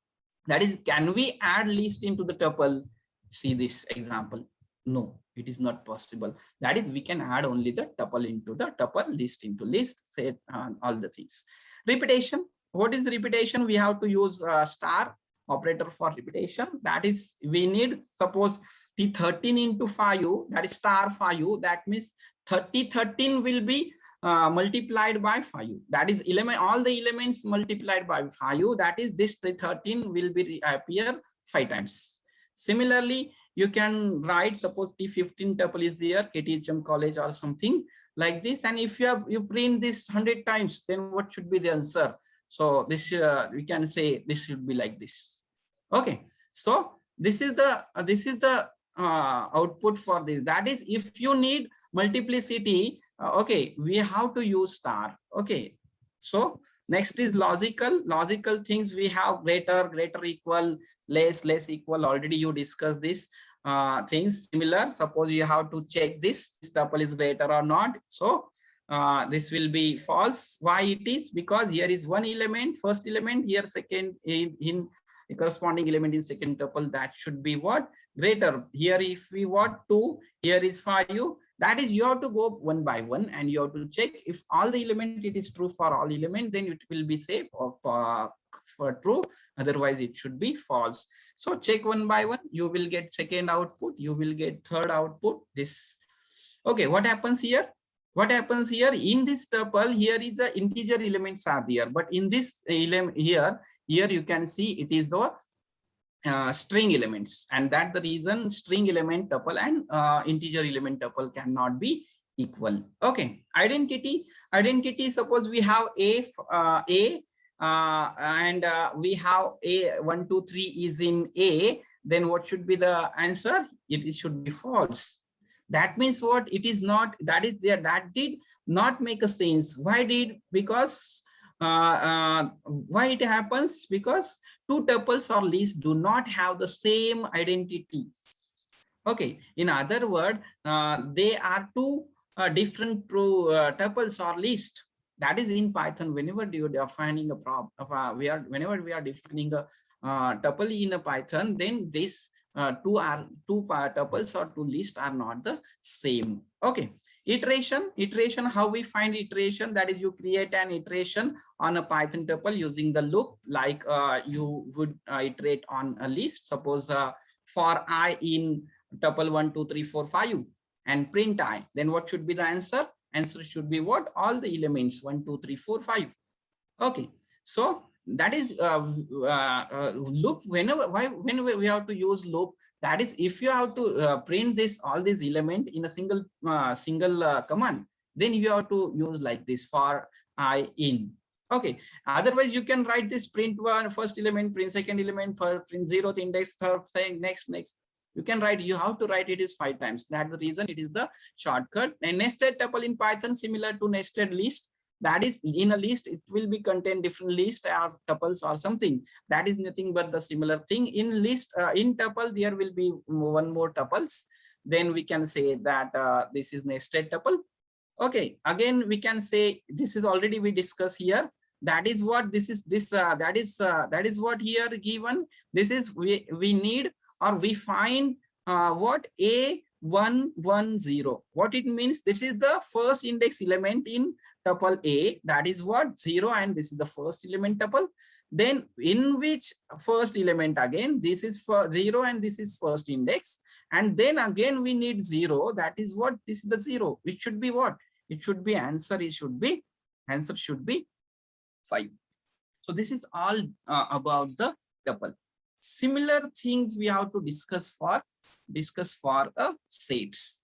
That is, can we add list into the tuple? See this example. No, it is not possible. That is, we can add only the tuple into the tuple, list into list, say all the things. Repetition. What is repetition? We have to use star operator for repetition. That is, we need, suppose T13 into 5, that is star 5. That means 13 will be multiplied by 5. That is all the elements multiplied by 5. That is, this 13 will be appear 5 times. Similarly, you can write, suppose T15 tuple is there, KTHM college or something like this. And if you print this 100 times, then what should be the answer? So this we can say this should be like this. Okay, so this is the output for this. That is, if you need multiplicity, okay, we have to use star. Okay, so next is logical things. We have greater, equal, less equal. Already you discussed this things. Similar, suppose you have to check this tuple is greater or not. So this will be false. Why it is? Because here is one element, first element, here second in the corresponding element in second tuple, that should be what? Greater. Here if we want 2, here is 5. That is, you have to go one by one and you have to check if all the element it is true for all element, then it will be safe or for true, otherwise it should be false. So check one by one, you will get second output, you will get third output. This, okay, what happens here? What happens here in this tuple? Here is the integer elements are there, but in this element here you can see it is the string elements, and that the reason string element tuple and integer element tuple cannot be equal. Okay, identity. Suppose we have and we have a 1 2 3 is in A, then what should be the answer? It should be false. That means what? It is not, that is there, that did not make a sense. Why did? Because why it happens? Because two tuples or lists do not have the same identity. Okay, in other words, they are two different tuples or list. That is in Python. Whenever you are defining a problem, whenever we are defining a tuple in a Python, then this two tuples or two lists are not the same. Okay, iteration. How we find iteration? That is, you create an iteration on a Python tuple using the loop, like you would iterate on a list. Suppose for I in tuple 1 2 3 4 5 and print I, then what should be the answer? Answer should be what? All the elements 1 2 3 4 5. Okay, so that is loop. Whenever we have to use loop, that is, if you have to print this all these element in a single command, then you have to use like this, for I in. Okay, otherwise you can write this print one first element, print second element, print 0th index, third, saying next. You can write, you have to write it is 5 times. That's the reason it is the shortcut. And nested tuple in Python similar to nested list. That is, in a list it will be contain different list or tuples or something. That is nothing but the similar thing. In list, in tuple there will be one more tuples. Then we can say that this is nested tuple. Okay, again we can say this is already we discuss here. That is what this is. That is what here given. This is we need, or we find what? A110. What it means? This is the first index element in tuple A. That is what? 0, and this is the first element tuple. Then in which first element, again this is for 0 and this is first index, and then again we need 0. That is what? This is the 0. It should be what? It should be answer. Answer should be 5. So this is all about the tuple. Similar things we have to discuss for sets.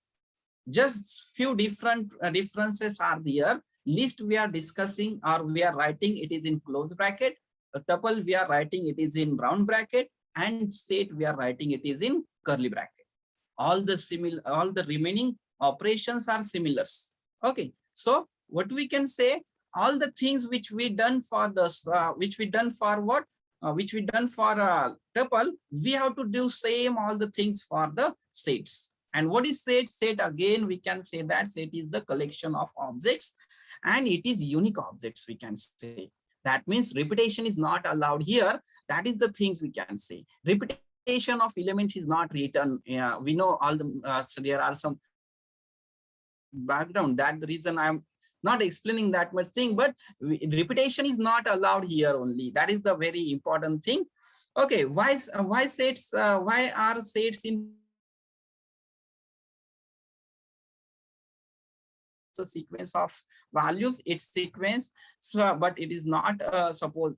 Just few different differences are there. List we are discussing, or we are writing, it is in close bracket. A tuple we are writing, it is in round bracket, and set we are writing, it is in curly bracket. All the remaining operations are similar. Okay, so what we can say, all the things which we done for the tuple, we have to do same all the things for the sets. And what is set? Set, again we can say that set is the collection of objects, and it is unique objects, we can say. That means repetition is not allowed here. That is the things we can say. Repetition of elements is not written. We know all the so there are some background. That the reason I'm not explaining that much thing, but repetition is not allowed here only. That is the very important thing. Okay, why sets? Why are sets in a sequence of values? It's sequence, but it is not supposing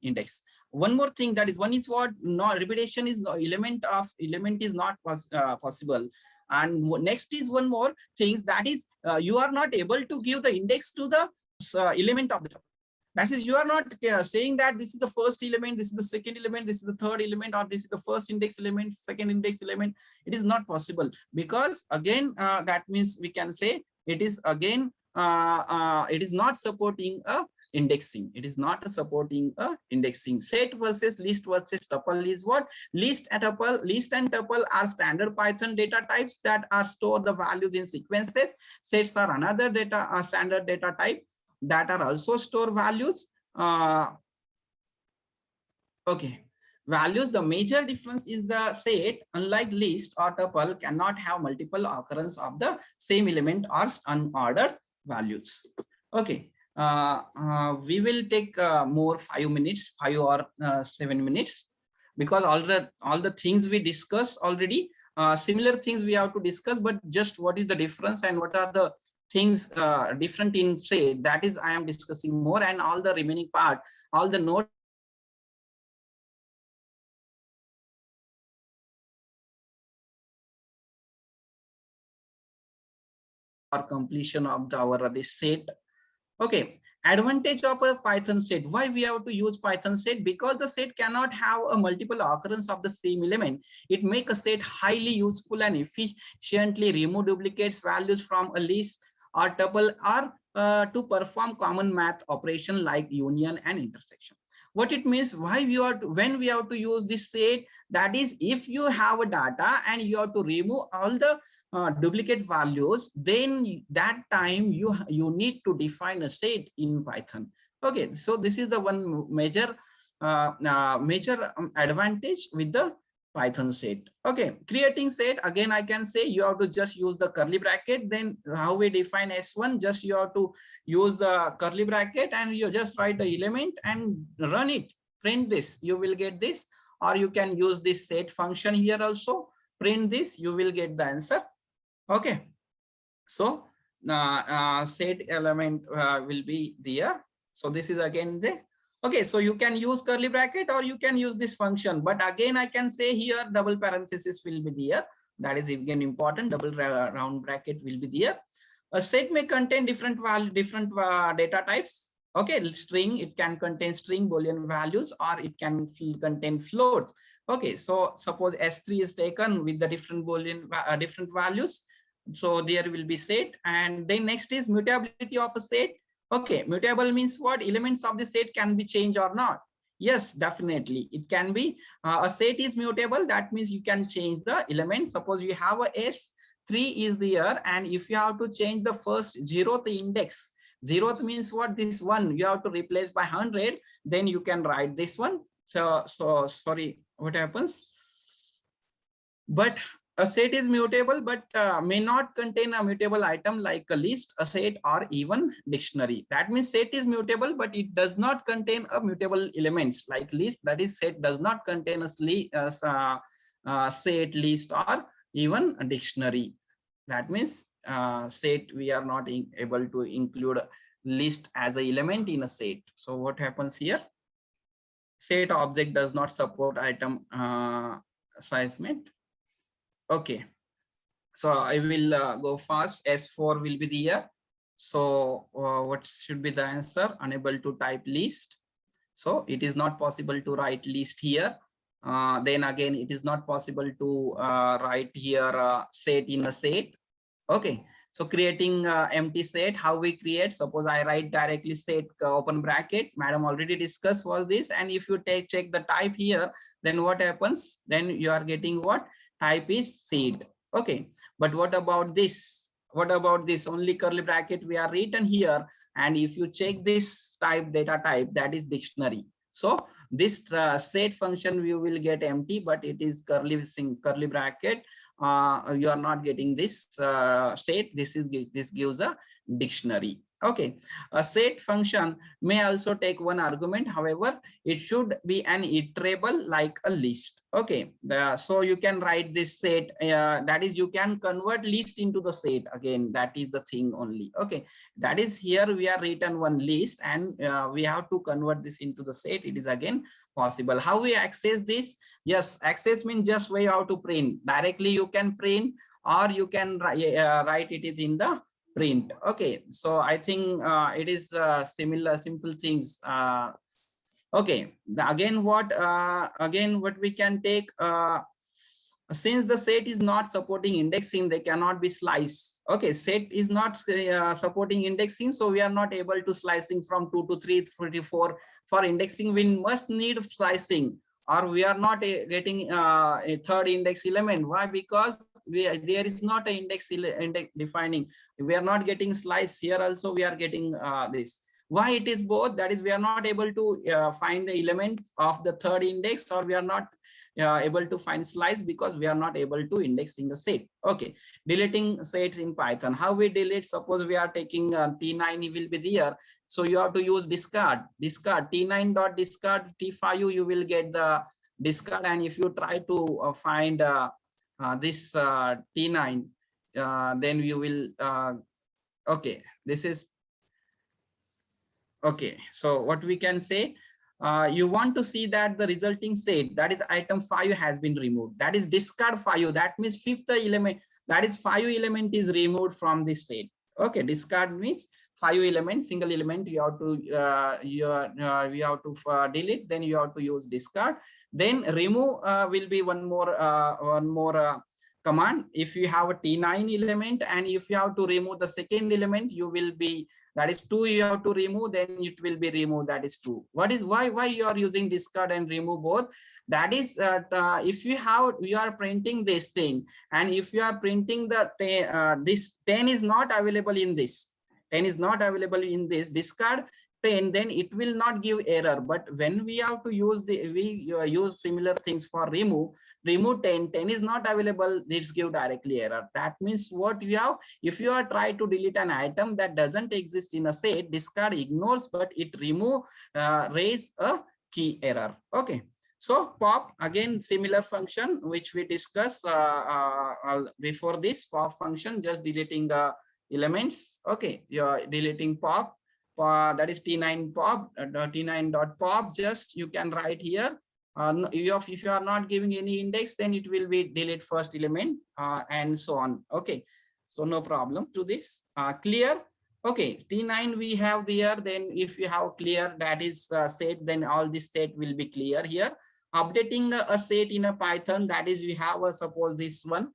index. One more thing, that is, one is what? No, repetition is no element is not possible. And next is one more things, that is you are not able to give the index to the element of the tuple. That is, you are not saying that this is the first element, this is the second element, this is the third element, or this is the first index element, second index element. It is not possible, because again, that means we can say it is again, it is not supporting a indexing. It is not supporting a indexing. Set versus list versus tuple is what? List and tuple are standard Python data types that are store the values in sequences. Sets are another data standard data type that are also store values. Okay, values. The major difference is the set, unlike list or tuple, cannot have multiple occurrence of the same element or unordered values. Okay, we will take more 5 minutes, 5 or 7 minutes, because all the things we discussed already, similar things we have to discuss, but just what is the difference and what are the things different in set, that is I am discussing more, and all the remaining part, all the notes or completion of our this set. Okay, advantage of a Python set. Why we have to use Python set? Because the set cannot have a multiple occurrence of the same element. It make a set highly useful and efficiently remove duplicates values from a list or tuple, or to perform common math operation like union and intersection. What it means, why we are to, when we have to use this set, that is, if you have a data and you have to remove all the duplicate values, then that time you need to define a set in Python. Okay, so this is the one major advantage with the Python set. Okay, creating set, again I can say you have to just use the curly bracket. Then how we define S1, just you have to use the curly bracket and you just write the element and run it, print this, you will get this. Or you can use this set function here also, print this, you will get the answer. Okay, so set element will be there. So this is again the, okay, so you can use curly bracket or you can use this function, but again I can say here double parenthesis will be there. That is again important, double round bracket will be there. A set may contain different data types. Okay, string, it can contain string Boolean values, or it can contain float. Okay, so suppose S3 is taken with the different Boolean different values, so there will be set. And then next is mutability of a set. Okay, mutable means what? Elements of the set can be changed or not. Yes, definitely it can be. A set is mutable, that means you can change the element. Suppose you have a S3 is there, and if you have to change the first 0th index, 0th means what? This one you have to replace by 100, then you can write this one. So sorry, what happens? But a set is mutable, but may not contain a mutable item like a list, a set, or even dictionary. That means set is mutable, but it does not contain a mutable elements like list. That is, set does not contain a set, list, or even a dictionary. That means set, we are not able to include list as an element in a set. So what happens here? Set object does not support item assignment. Okay, so I will go fast. S4 will be there. So what should be the answer? Unable to type list. So it is not possible to write list here. Then again, it is not possible to write here set in a set. Okay, so creating empty set, how we create? Suppose I write directly set open bracket. Madam already discussed was this. And if you check the type here, then what happens? Then you are getting what? Type is seed. Okay, but what about this? What about this? Only curly bracket we are written here. And if you check this type, data type, that is dictionary. So this set function you will get empty, but it is curly bracket. You are not getting this set. This gives a dictionary. Okay, a set function may also take one argument. However, it should be an iterable like a list. Okay, so you can write this set. That is, you can convert list into the set. Again, that is the thing only. Okay, that is, here we are written one list, and we have to convert this into the set. It is again possible. How we access this? Yes, access means just way how to print. Directly you can print, or you can write it is in the print. Okay, so I think it is simple things. Okay, again what we can take, since the set is not supporting indexing, they cannot be sliced. Okay, set is not supporting indexing, so we are not able to slicing from 2 to 3, 3 to 4. For indexing, we must need slicing, or we are not getting a third index element. Why? Because there is not an index defining. We are not getting slice here. Also, we are getting this. Why it is both? That is, we are not able to find the element of the third index, or we are not able to find slice because we are not able to indexing the set. Okay, deleting sets in Python. How we delete? Suppose we are taking T9 will be there, so you have to use discard T9 dot discard T5, you will get the discard. And if you try to find this T9, then you will okay, this is okay. So what we can say, you want to see that the resulting set, that is item 5, has been removed. That is discard 5. That means fifth element, that is 5 element is removed from this set. Okay, discard means 5 element, single element you have to you have to delete. Then you have to use discard. Then remove will be one more command. If you have a T9 element, and if you have to remove the second element, you will be, that is 2 you have to remove, then it will be removed, that is 2. What is why you are using discard and remove both? That is if you are printing this thing, and if you are printing the this 10 is not available in this, 10 is not available in this discard 10, then it will not give error. But when we have to use use similar things for remove 10 is not available, this give directly error. That means what you have, if you are trying to delete an item that doesn't exist in a set, discard ignores, but it remove raise a key error. Okay, so pop, again similar function which we discussed before this. Pop function, just deleting the elements. Okay, you're deleting pop, that is T9 pop, T9 dot pop. Just you can write here, if you are not giving any index, then it will be delete first element and so on. Okay, so no problem to this. Clear? Okay, T9 we have there. Then if you have clear, that is set, then all this set will be clear here. Updating a set in a Python, that is, we have suppose this one,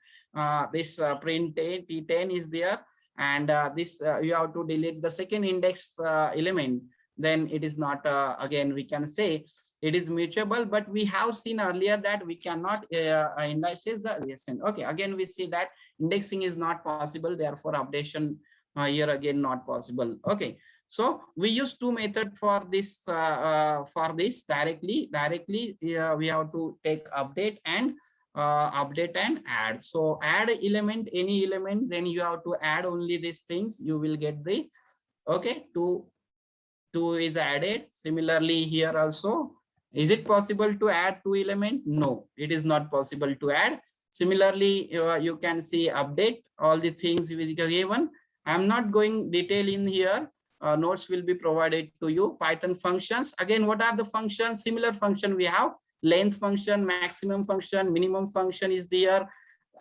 this print T10 is there, and this you have to delete the second index element. Then it is not again we can say it is mutable, but we have seen earlier that we cannot indices the lesson. Okay, again we see that indexing is not possible, therefore updation here again not possible. Okay, so we use two methods for this directly we have to take update and add. So add element, any element, then you have to add only these things, you will get the okay, two is added. Similarly here also, is it possible to add 2 element? No, it is not possible to add. Similarly you can see update, all the things we given. I'm not going detail in here, notes will be provided to you. Python functions, again what are the functions? Similar function we have, length function, maximum function, minimum function is there.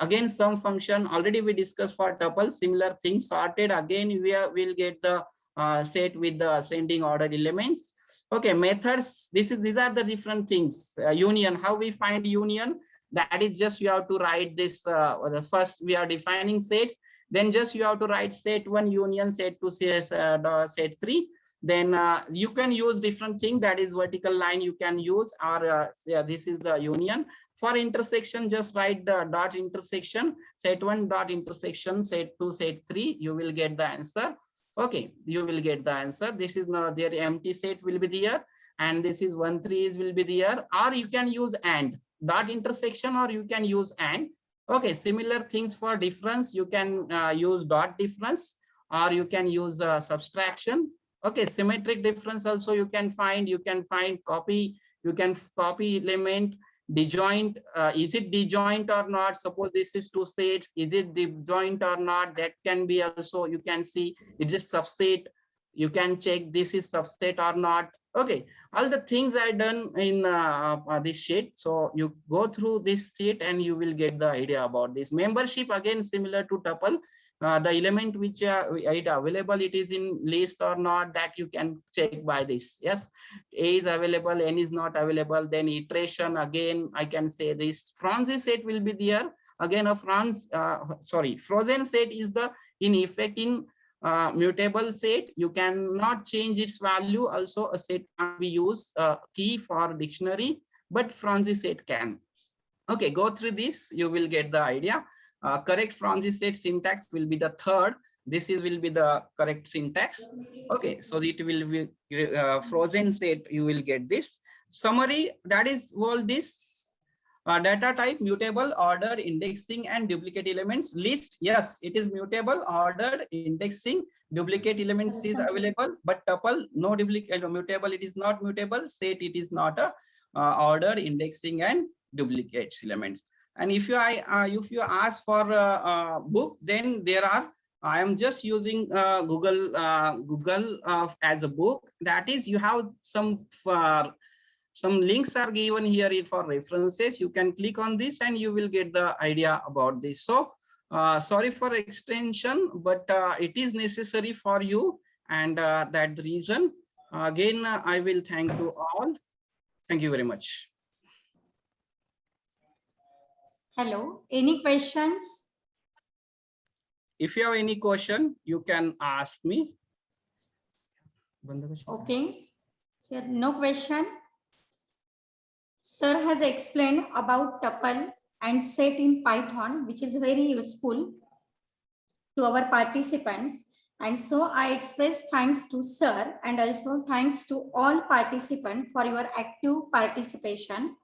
Again sum function already we discussed for tuple. Similar things, sorted, again we'll get the set with the ascending order elements. Okay, methods, these are the different things. Union, how we find union? That is just you have to write this first we are defining sets, then just you have to write set 1 union set 2 set 3. Then you can use different thing, that is vertical line you can use, or this is the union. For intersection, just write the dot intersection, set 1 dot intersection set 2 set 3, you will get the answer. Okay, you will get the answer. This is not there, empty set will be there, and this is 1 3 will be there. Or you can use and dot intersection, or you can use and. Okay, similar things for difference, you can use dot difference, or you can use subtraction. Okay, symmetric difference also you can find copy, you can copy element. Disjoint, is it disjoint or not? Suppose this is 2 sets, is it disjoint or not? That can be also, you can see it is subset, you can check this is subset or not. Okay, all the things I done in this sheet. So you go through this sheet and you will get the idea about this. Membership, again similar to tuple, the element which it available, it is in list or not, that you can check by this. Yes, A is available, N is not available, then iteration again I can say this Franzi set will be there. Again a frozen set is the in effect in mutable set. You cannot change its value. Also a set can be used key for dictionary, but Franzi set can. Okay, go through this, you will get the idea. Correct Franzi set syntax will be the third. This is will be the correct syntax. Okay, so it will be frozen set, you will get this. Summary, that is all this. Data type, mutable, ordered, indexing, and duplicate elements. List, yes, it is mutable, ordered, indexing, duplicate elements is available, but tuple, no duplicate, mutable, it is not mutable. Set, it is not a ordered, indexing, and duplicates elements. And if you ask for a book, then there are, I am just using Google as a book. That is, you have some links are given here for references. You can click on this and you will get the idea about this. So sorry for extension, but it is necessary for you, and that reason again I will thank to all. Thank you very much. Hello, any questions? If you have any question, you can ask me. Okay, so no question. Sir has explained about tuple and set in Python, which is very useful to our participants. And so I express thanks to sir and also thanks to all participants for your active participation.